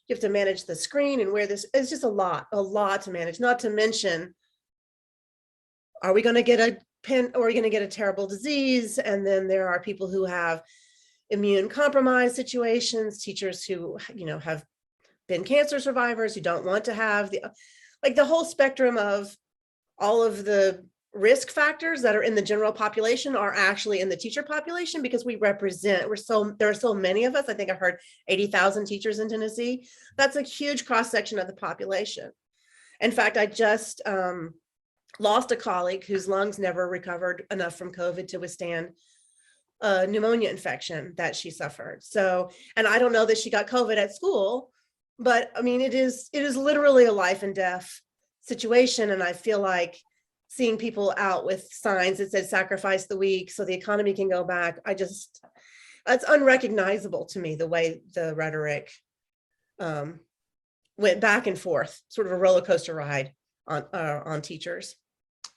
you have to manage the screen and it's just a lot to manage. Not to mention, are we going to get a terrible disease? And then there are people who have immune compromised situations, teachers who, have been cancer survivors, who don't want to have the whole spectrum of all of the risk factors that are in the general population are actually in the teacher population, because there are so many of us. I think I heard 80,000 teachers in Tennessee. That's a huge cross section of the population. In fact, I just lost a colleague whose lungs never recovered enough from COVID to withstand a pneumonia infection that she suffered. So, and I don't know that she got COVID at school, but I mean, it is literally a life and death situation. And I feel like seeing people out with signs that said sacrifice the weak so the economy can go back, it's unrecognizable to me, the way the rhetoric went back and forth, sort of a roller coaster ride on teachers.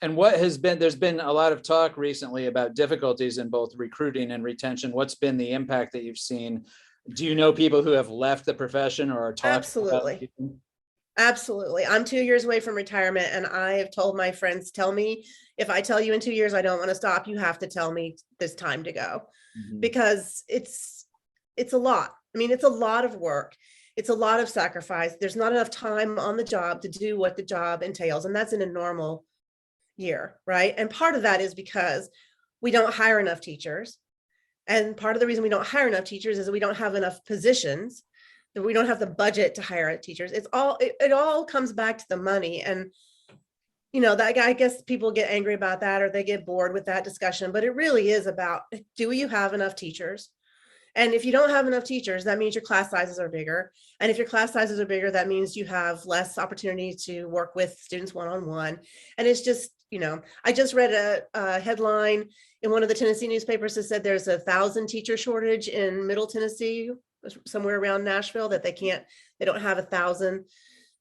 And there's been a lot of talk recently about difficulties in both recruiting and retention. What's been the impact that you've seen? Do you know people who have left the profession or are talking? Absolutely. Absolutely. I'm 2 years away from retirement, and I have told my friends, tell me, if I tell you in 2 years I don't want to stop, you have to tell me there's time to go. Mm-hmm. Because it's a lot. I mean, it's a lot of work. It's a lot of sacrifice. There's not enough time on the job to do what the job entails. And that's in a normal year, right? And part of that is because we don't hire enough teachers. And part of the reason we don't hire enough teachers is that we don't have enough positions, that we don't have the budget to hire teachers. It all comes back to the money. And, that, I guess people get angry about that, or they get bored with that discussion, but it really is about, do you have enough teachers? And if you don't have enough teachers, that means your class sizes are bigger. And if your class sizes are bigger, that means you have less opportunity to work with students one-on-one. And it's just, I just read a headline in one of the Tennessee newspapers that said there's 1,000 teacher shortage in Middle Tennessee, somewhere around Nashville, that they don't have 1,000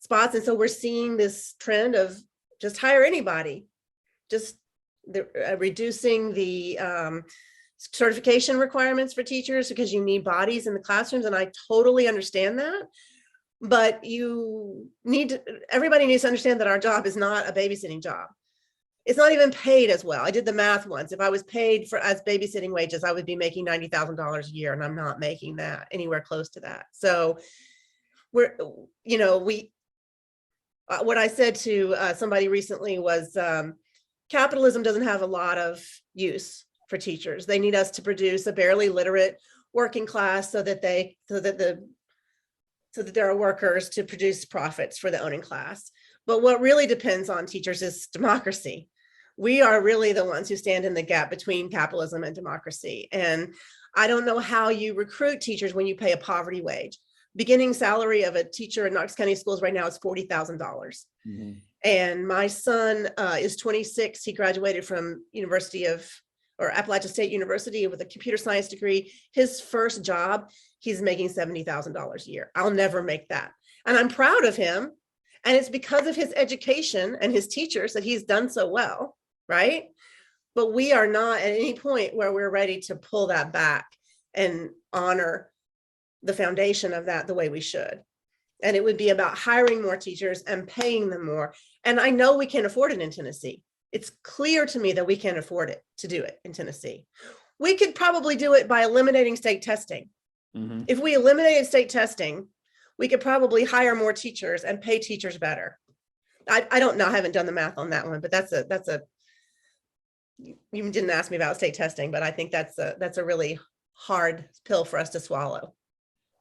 spots. And so we're seeing this trend of just hire anybody, just reducing the certification requirements for teachers because you need bodies in the classrooms. And I totally understand that. But everybody needs to understand that our job is not a babysitting job. It's not even paid as well. I did the math once. If I was paid as babysitting wages, I would be making $90,000 a year, and I'm not making that anywhere close to that. So what I said to somebody recently was capitalism doesn't have a lot of use for teachers. They need us to produce a barely literate working class so that there are workers to produce profits for the owning class. But what really depends on teachers is democracy. We are really the ones who stand in the gap between capitalism and democracy. And I don't know how you recruit teachers when you pay a poverty wage. Beginning salary of a teacher in Knox County schools right now is $40,000. Mm-hmm. And my son is 26. He graduated from Appalachian State University with a computer science degree. His first job, he's making $70,000 a year. I'll never make that. And I'm proud of him. And it's because of his education and his teachers that he's done so well, right? But we are not at any point where we're ready to pull that back and honor the foundation of that the way we should. And it would be about hiring more teachers and paying them more. And I know we can afford it in Tennessee. It's clear to me that we can afford it to do it in Tennessee. We could probably do it by eliminating state testing. Mm-hmm. If we eliminated state testing, we could probably hire more teachers and pay teachers better. I don't know. I haven't done the math on that one, but you didn't ask me about state testing, but I think that's a really hard pill for us to swallow.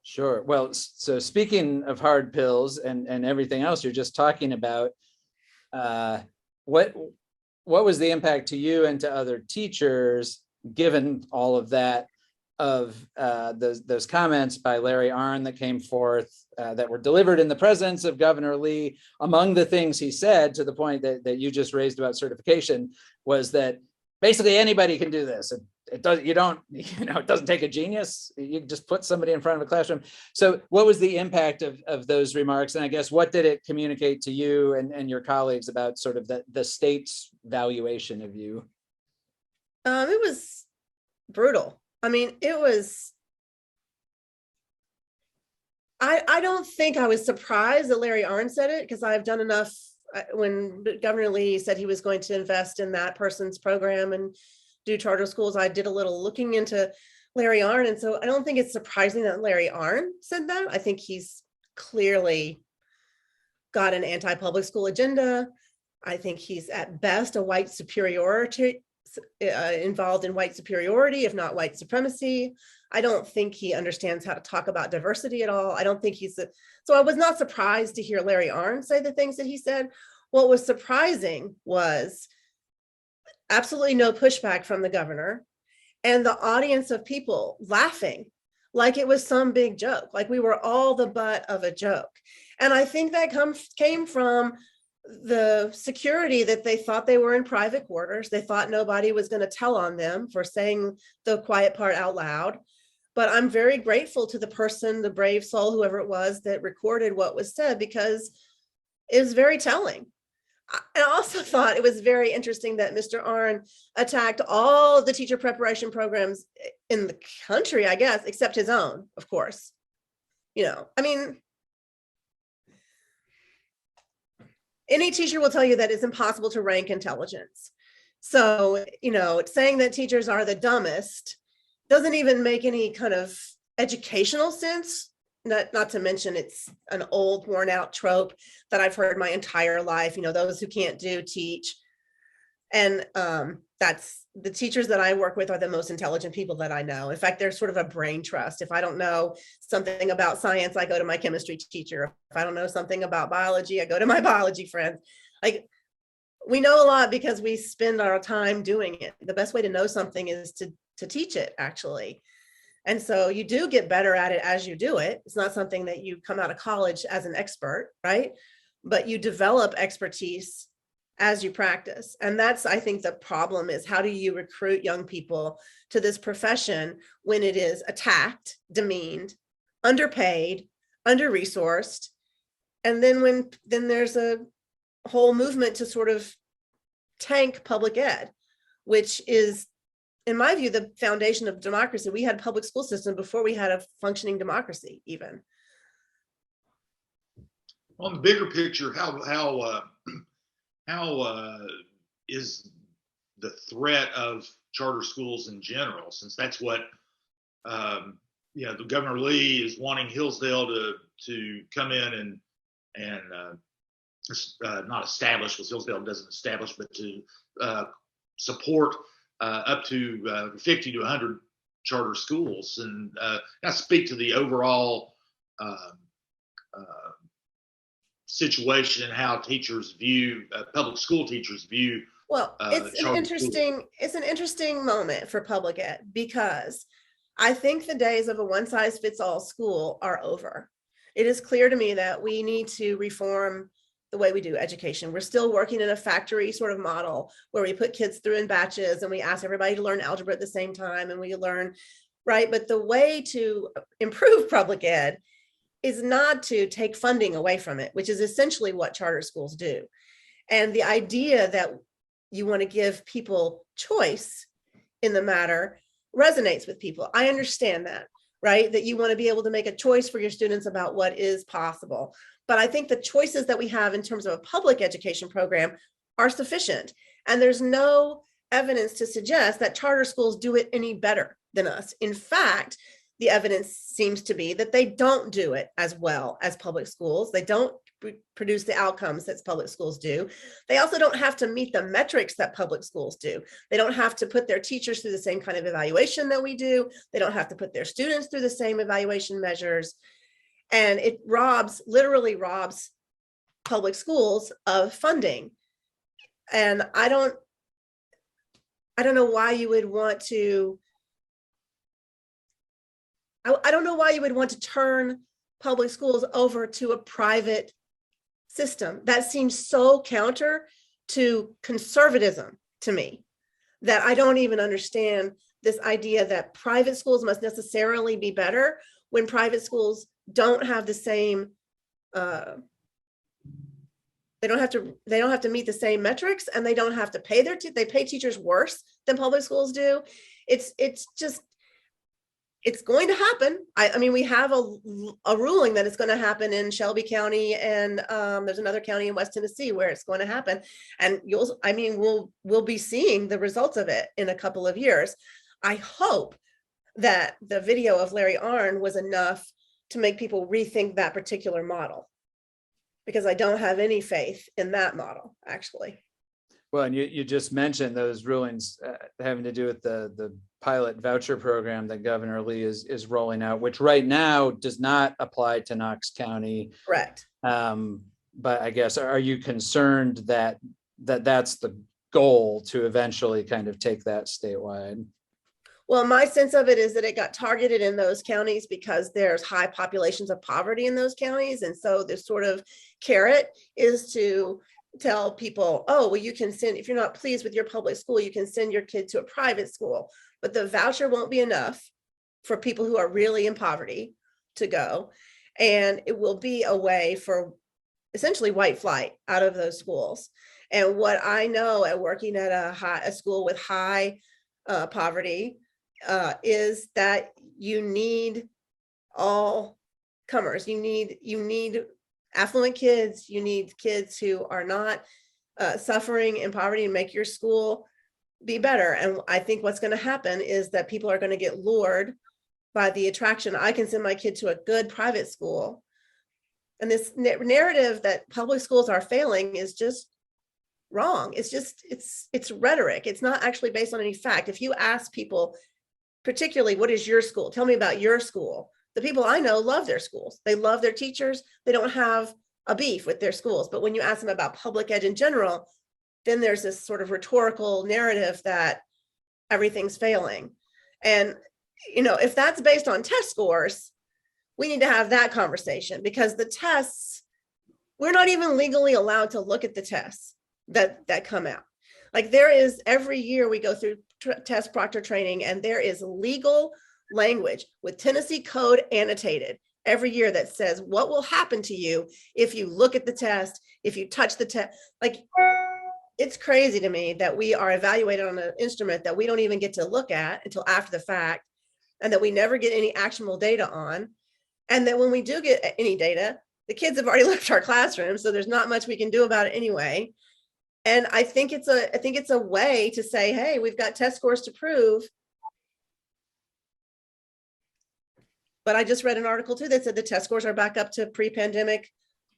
Sure. Well, so speaking of hard pills and everything else you're just talking about, what was the impact to you and to other teachers, given all of that, of those comments by Larry Arnn that came forth that were delivered in the presence of Governor Lee? Among the things he said, to the point that you just raised about certification, was that basically anybody can do this. It doesn't take a genius. You just put somebody in front of a classroom. So what was the impact of those remarks? And I guess, what did it communicate to you and your colleagues about sort of the state's valuation of you? It was brutal. I mean, it was, I don't think I was surprised that Larry Arnn said it, because I've done enough. When Governor Lee said he was going to invest in that person's program and do charter schools, I did a little looking into Larry Arnn. And so I don't think it's surprising that Larry Arnn said that. I think he's clearly got an anti-public school agenda. I think he's at best a white superiority, involved in white superiority, if not white supremacy. I don't think he understands how to talk about diversity at all. I don't think so I was not surprised to hear Larry Arnn say the things that he said. What was surprising was absolutely no pushback from the governor, and the audience of people laughing like it was some big joke, like we were all the butt of a joke. And I think that came from the security, that they thought they were in private quarters. They thought nobody was going to tell on them for saying the quiet part out loud. But I'm very grateful to the person, the brave soul, whoever it was, that recorded what was said, because it was very telling. I also thought it was very interesting that Mr. Arnn attacked all of the teacher preparation programs in the country, I guess, except his own, of course. I mean, any teacher will tell you that it's impossible to rank intelligence. So, saying that teachers are the dumbest doesn't even make any kind of educational sense. Not to mention, it's an old, worn out trope that I've heard my entire life. Those who can't do, teach. And that's the teachers that I work with are the most intelligent people that I know. In fact, there's sort of a brain trust. If I don't know something about science, I go to my chemistry teacher. If I don't know something about biology, I go to my biology friends. Like, we know a lot because we spend our time doing it. The best way to know something is to teach it, actually. And so you do get better at it as you do it. It's not something that you come out of college as an expert, right? But you develop expertise as you practice. And that's, I think, the problem is, how do you recruit young people to this profession when it is attacked, demeaned, underpaid, under-resourced? And then there's a whole movement to sort of tank public ed, which is, in my view, the foundation of democracy. We had a public school system before we had a functioning democracy, even. On the bigger picture, how is the threat of charter schools in general, since that's what the Governor Lee is wanting Hillsdale to come in and not establish, because Hillsdale doesn't establish, but to support up to 50 to 100 charter schools, and I speak to the overall situation and how teachers view public school teachers view. Well, it's an interesting moment for public ed, because I think the days of a one-size-fits-all school are over. It is clear to me that we need to reform the way we do education. We're still working in a factory sort of model where we put kids through in batches and we ask everybody to learn algebra at the same time and we learn, right? But the way to improve public ed is not to take funding away from it, which is essentially what charter schools do. And the idea that you want to give people choice in the matter resonates with people. I understand that, right? That you want to be able to make a choice for your students about what is possible. But I think the choices that we have in terms of a public education program are sufficient. And there's no evidence to suggest that charter schools do it any better than us. In fact, the evidence seems to be that they don't do it as well as public schools. They don't produce the outcomes that public schools do. They also don't have to meet the metrics that public schools do. They don't have to put their teachers through the same kind of evaluation that we do. They don't have to put their students through the same evaluation measures. And it literally robs public schools of funding. And I don't know why you would want to, I don't know why you would want to turn public schools over to a private system. That seems so counter to conservatism to me that I don't even understand this idea that private schools must necessarily be better when private schools don't have the same, they don't have to meet the same metrics, and they don't have to pay they pay teachers worse than public schools do. It's going to happen. I mean, we have a ruling that it's going to happen in Shelby County, and there's another county in West Tennessee where it's going to happen. And we'll be seeing the results of it in a couple of years. I hope that the video of Larry Arnn was enough to make people rethink that particular model, because I don't have any faith in that model, actually. Well, and you just mentioned those rulings having to do with the pilot voucher program that Governor Lee is rolling out, which right now does not apply to Knox County. Correct. But I guess, are you concerned that that's the goal, to eventually kind of take that statewide? Well, my sense of it is that it got targeted in those counties because there's high populations of poverty in those counties. And so the sort of carrot is to tell people, oh, well, you can send, if you're not pleased with your public school, you can send your kid to a private school. But the voucher won't be enough for people who are really in poverty to go. And it will be a way for essentially white flight out of those schools. And what I know at working at a school with high poverty is that you need all comers. You need affluent kids. You need kids who are not suffering in poverty, and make your school be better. And I think what's going to happen is that people are going to get lured by the attraction. I can send my kid to a good private school. And this narrative that public schools are failing is just wrong. It's rhetoric. It's not actually based on any fact. If you ask people, particularly, what is your school? Tell me about your school. The people I know love their schools. They love their teachers. They don't have a beef with their schools. But when you ask them about public ed in general, then there's this sort of rhetorical narrative that everything's failing. And if that's based on test scores, we need to have that conversation, because the tests, we're not even legally allowed to look at the tests that come out. Like, there is, every year we go through test proctor training, and there is legal language with Tennessee code annotated every year that says what will happen to you if you look at the test, if you touch the test. Like, it's crazy to me that we are evaluated on an instrument that we don't even get to look at until after the fact, and that we never get any actionable data on. And that when we do get any data, the kids have already left our classroom, so there's not much we can do about it anyway. And I think it's a way to say, hey, we've got test scores to prove. But I just read an article too that said the test scores are back up to pre-pandemic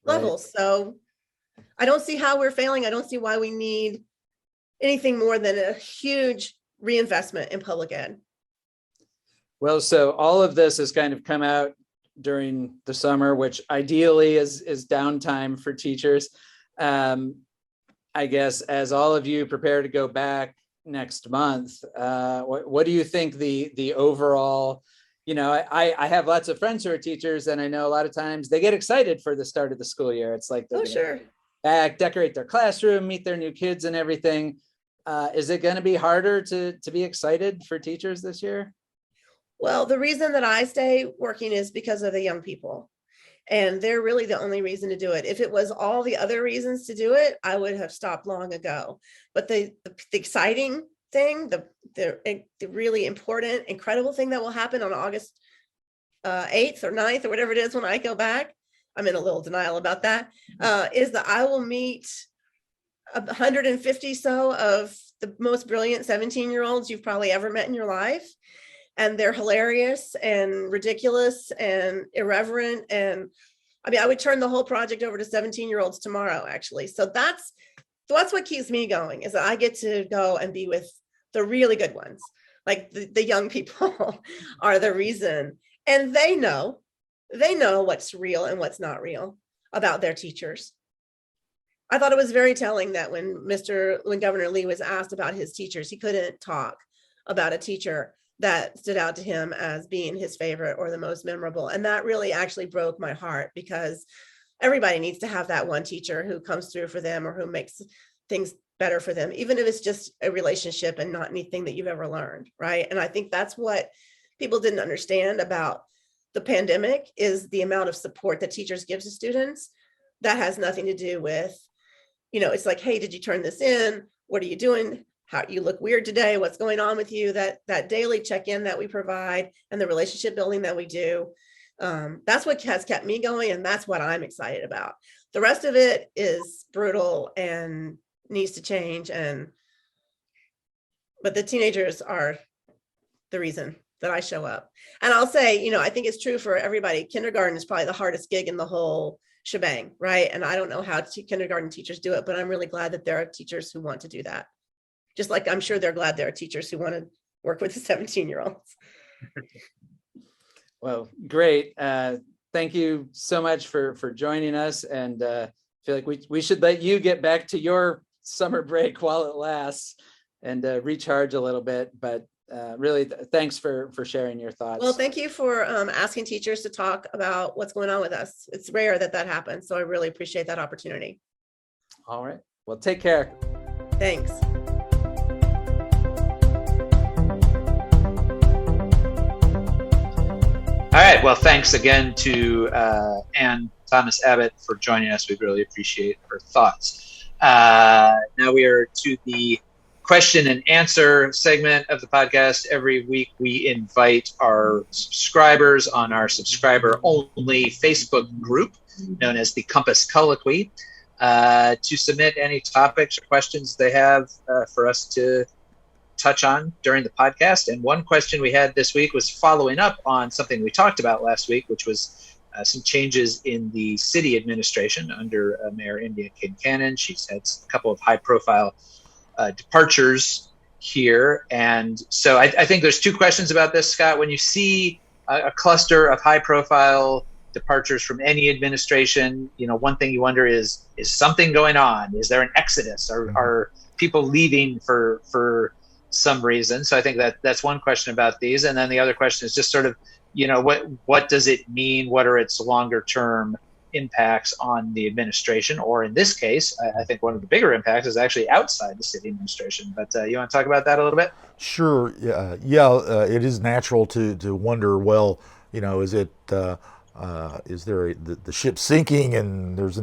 levels. So I don't see how we're failing. I don't see why we need anything more than a huge reinvestment in public ed. Well, so all of this has kind of come out during the summer, which ideally is downtime for teachers. I guess as all of you prepare to go back next month, what do you think the overall, I have lots of friends who are teachers, and I know a lot of times they get excited for the start of the school year. It's like, oh, sure, back, decorate their classroom, meet their new kids and everything. Is it going to be harder to be excited for teachers this year? Well, the reason that I stay working is because of the young people. And they're really the only reason to do it. If it was all the other reasons to do it, I would have stopped long ago. But the exciting thing, the really important, incredible thing that will happen on August 8th or 9th or whatever it is when I go back, I'm in a little denial about that, is that I will meet 150 so of the most brilliant 17-year-olds you've probably ever met in your life. And they're hilarious and ridiculous and irreverent. And I mean, I would turn the whole project over to 17-year-olds tomorrow, actually. So that's what keeps me going, is that I get to go and be with the really good ones. Like the young people are the reason. And they know what's real and what's not real about their teachers. I thought it was very telling that when Governor Lee was asked about his teachers, he couldn't talk about a teacher that stood out to him as being his favorite or the most memorable. And that really actually broke my heart, because everybody needs to have that one teacher who comes through for them or who makes things better for them, even if it's just a relationship and not anything that you've ever learned, right? And I think that's what people didn't understand about the pandemic, is the amount of support that teachers give to students. That has nothing to do with, it's like, hey, did you turn this in? What are you doing? How you look weird today, what's going on with you, that daily check-in that we provide and the relationship building that we do. That's what has kept me going, and that's what I'm excited about. The rest of it is brutal and needs to change, but the teenagers are the reason that I show up. And I'll say, I think it's true for everybody. Kindergarten is probably the hardest gig in the whole shebang, right? And I don't know how kindergarten teachers do it, but I'm really glad that there are teachers who want to do that. Just like I'm sure they're glad there are teachers who want to work with the 17-year-olds. Well, great. Thank you so much for joining us. And I feel like we should let you get back to your summer break while it lasts and recharge a little bit. But really, thanks for sharing your thoughts. Well, thank you for asking teachers to talk about what's going on with us. It's rare that happens. So I really appreciate that opportunity. All right. Well, take care. Thanks. All right. Well, thanks again to Anne Thomas-Abbott for joining us. We really appreciate her thoughts. Now we are to the question and answer segment of the podcast. Every week we invite our subscribers on our subscriber-only Facebook group, known as the Compass Colloquy, to submit any topics or questions they have for us to touch on during the podcast. And one question we had this week was following up on something we talked about last week, which was some changes in the city administration under Mayor Kincannon. She's had a couple of high-profile departures here. And so I think there's two questions about this, Scott. When you see a cluster of high-profile departures from any administration, one thing you wonder is something going on? Is there an exodus? Are people leaving for some reason. So I think that's one question about these. And then the other question is just sort of, what does it mean? What are its longer term impacts on the administration? Or in this case, I think one of the bigger impacts is actually outside the city administration. But you want to talk about that a little bit? Sure. Yeah. It is natural to wonder. Well, is it is there the ship sinking and there's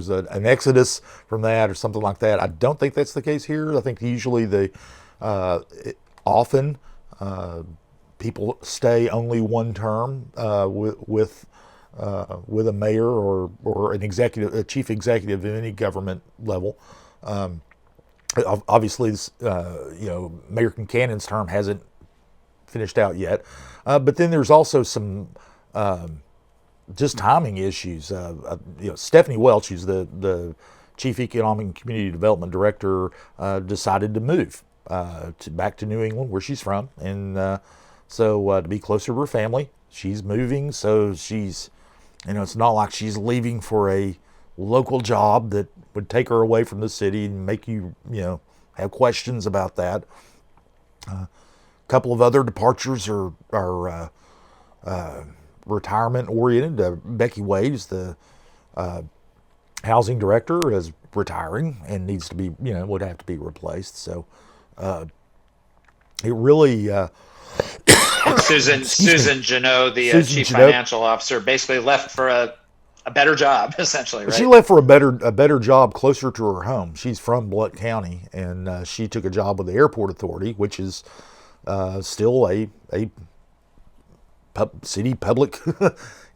an exodus from that or something like that? I don't think that's the case here. I think usually often people stay only one term with a mayor or a chief executive at any government level. Obviously, Mayor Kincannon's term hasn't finished out yet, but then there's also some just timing issues. Stephanie Welch, who's the Chief Economic and Community Development Director, decided to move back to New England, where she's from, and so to be closer to her family, she's moving. So she's, it's not like she's leaving for a local job that would take her away from the city and make you, have questions about that. A couple of other departures are retirement oriented. Becky Wade's the housing director is retiring and needs to be, would have to be replaced. So it really Susan Janot, the chief financial officer, basically left for a better job, essentially, right? She left for a better job closer to her home. She's from Blount County, and she took a job with the Airport Authority, which is still a city public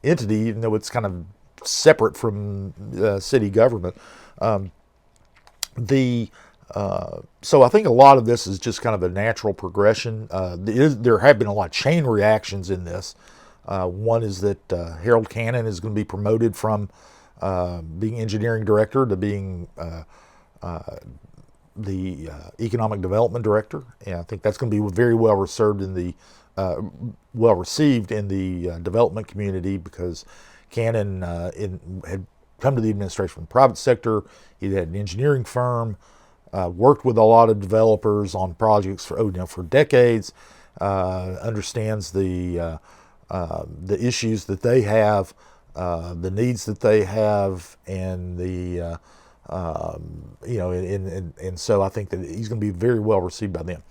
entity, even though it's kind of separate from city government. So I think a lot of this is just kind of a natural progression. There have been a lot of chain reactions in this. One is that Harold Cannon is going to be promoted from being engineering director to being the economic development director, and I think that's going to be very well received in the development community, because Cannon had come to the administration from the private sector. He had an engineering firm, worked with a lot of developers on projects for decades, understands the issues that they have, the needs that they have, and and so I think that he's going to be very well received by them.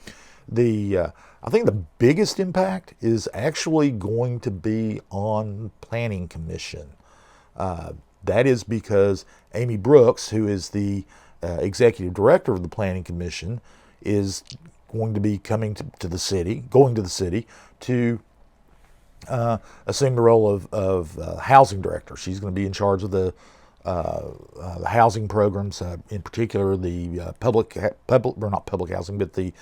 I think the biggest impact is actually going to be on Planning Commission. That is because Amy Brooks, who is the executive director of the Planning Commission, is going to be going to the city to assume the role of housing director. She's going to be in charge of the housing programs, in particular the not public housing, but the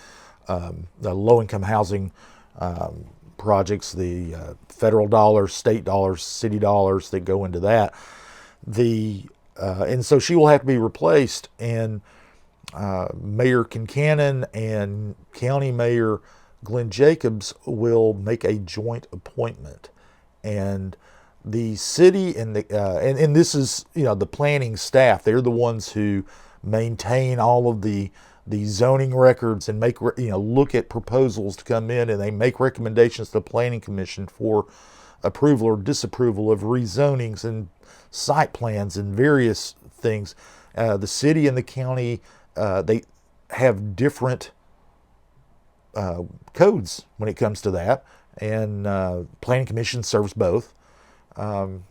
low-income housing projects, the federal dollars, state dollars, city dollars that go into that. And so she will have to be replaced, and Mayor Kincannon and County Mayor Glenn Jacobs will make a joint appointment, and the city and and this is the planning staff. They're the ones who maintain all of the zoning records and make look at proposals to come in, and they make recommendations to the Planning Commission for approval or disapproval of rezonings and site plans and various things. The city and the county, they have different codes when it comes to that, and Planning Commission serves both, and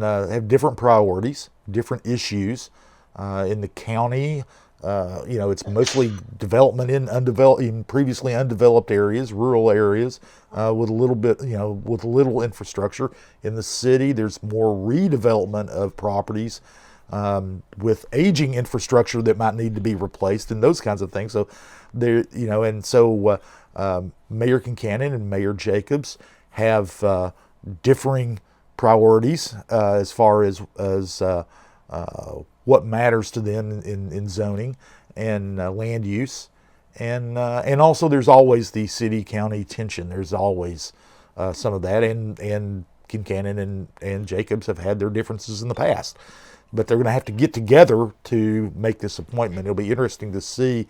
have different priorities, different issues. In the county, it's mostly development in previously undeveloped areas, rural areas, with a little bit, with little infrastructure. In the city, there's more redevelopment of properties with aging infrastructure that might need to be replaced and those kinds of things. So there, and so Mayor Kincannon and Mayor Jacobs have differing priorities as far as what matters to them in zoning and land use, and also there's always the city-county tension. There's always some of that, and Kincannon and Jacobs have had their differences in the past, but they're going to have to get together to make this appointment. It'll be interesting to see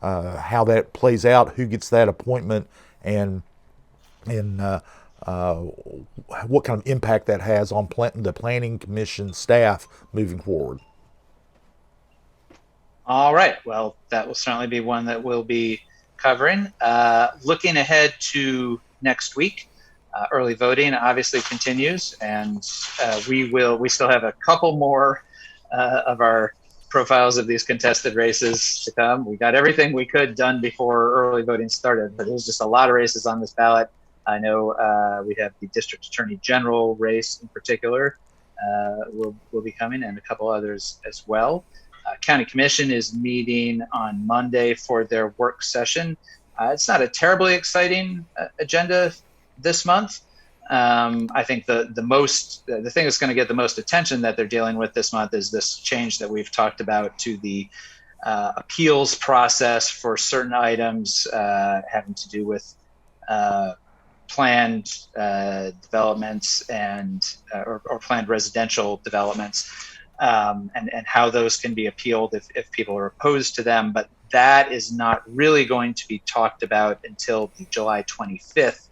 how that plays out, who gets that appointment, and what kind of impact that has on the Planning Commission staff moving forward. All right. Well, that will certainly be one that we'll be covering. Looking ahead to next week, early voting obviously continues, and we still have a couple more of our profiles of these contested races to come. We got everything we could done before early voting started, but there's just a lot of races on this ballot. I know we have the District Attorney General race in particular will be coming, and a couple others as well. County Commission is meeting on Monday for their work session. It's not a terribly exciting agenda this month. I think the thing that's going to get the most attention that they're dealing with this month is this change that we've talked about to the appeals process for certain items having to do with planned developments and or planned residential developments. And how those can be appealed if people are opposed to them. But that is not really going to be talked about until the July 25th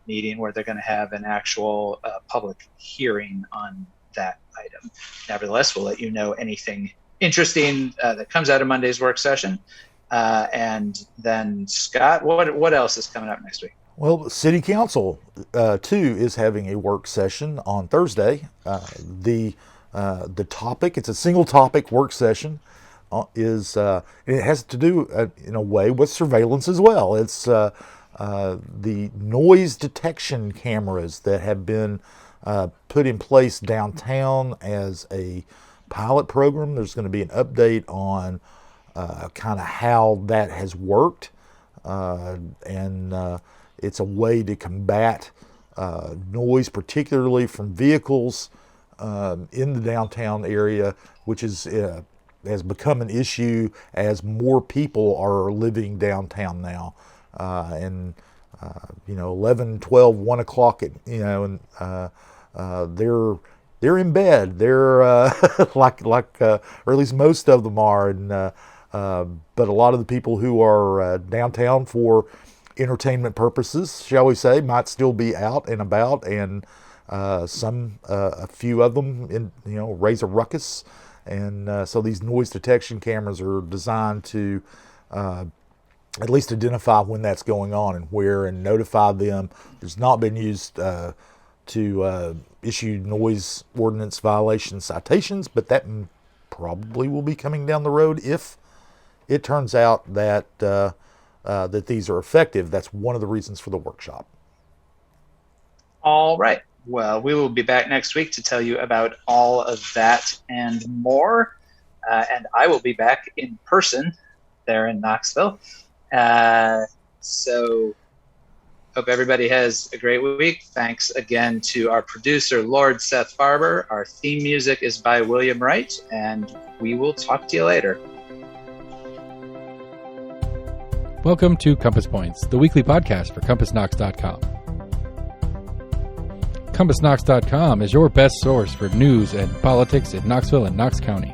meeting, where they're going to have an actual public hearing on that item. Nevertheless, we'll let you know anything interesting that comes out of Monday's work session. And then, Scott, what else is coming up next week? Well, City Council, too, is having a work session on Thursday. The topic, it's a single topic work session, it has to do in a way with surveillance as well. It's the noise detection cameras that have been put in place downtown as a pilot program. There's going to be an update on kind of how that has worked, and it's a way to combat noise, particularly from vehicles in the downtown area, which has become an issue as more people are living downtown now. 11, 12, 1 o'clock, they're in bed. They're or at least most of them are. But a lot of the people who are downtown for entertainment purposes, shall we say, might still be out and about, and a few of them raise a ruckus, and so these noise detection cameras are designed to at least identify when that's going on and where, and notify them. It's not been used to issue noise ordinance violation citations, but that probably will be coming down the road if it turns out that that these are effective. That's one of the reasons for the workshop. All right. Well, we will be back next week to tell you about all of that and more. And I will be back in person there in Knoxville. So hope everybody has a great week. Thanks again to our producer, Lord Seth Barber. Our theme music is by William Wright, and we will talk to you later. Welcome to Compass Points, the weekly podcast for CompassKnox.com. CompassKnox.com is your best source for news and politics in Knoxville and Knox County.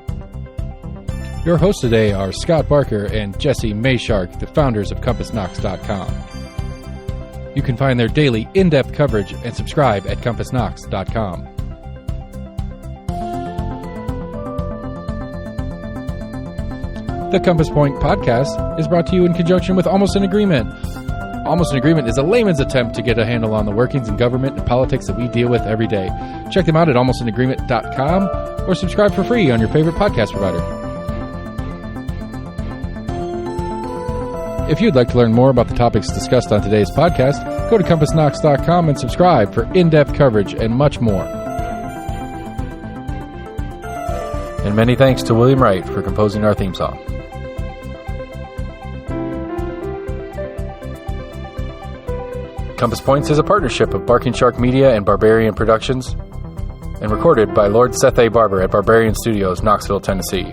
Your hosts today are Scott Barker and Jesse Mayshark, the founders of CompassKnox.com. You can find their daily in-depth coverage and subscribe at CompassKnox.com. The Compass Point podcast is brought to you in conjunction with Almost an Agreement. Almost an Agreement is a layman's attempt to get a handle on the workings in government and politics that we deal with every day. Check them out at almostanagreement.com or subscribe for free on your favorite podcast provider. If you'd like to learn more about the topics discussed on today's podcast, go to CompassKnox.com and subscribe for in-depth coverage and much more. And many thanks to William Wright for composing our theme song. Compass Points is a partnership of Barking Shark Media and Barbarian Productions, and recorded by Lord Seth A. Barber at Barbarian Studios, Knoxville, Tennessee.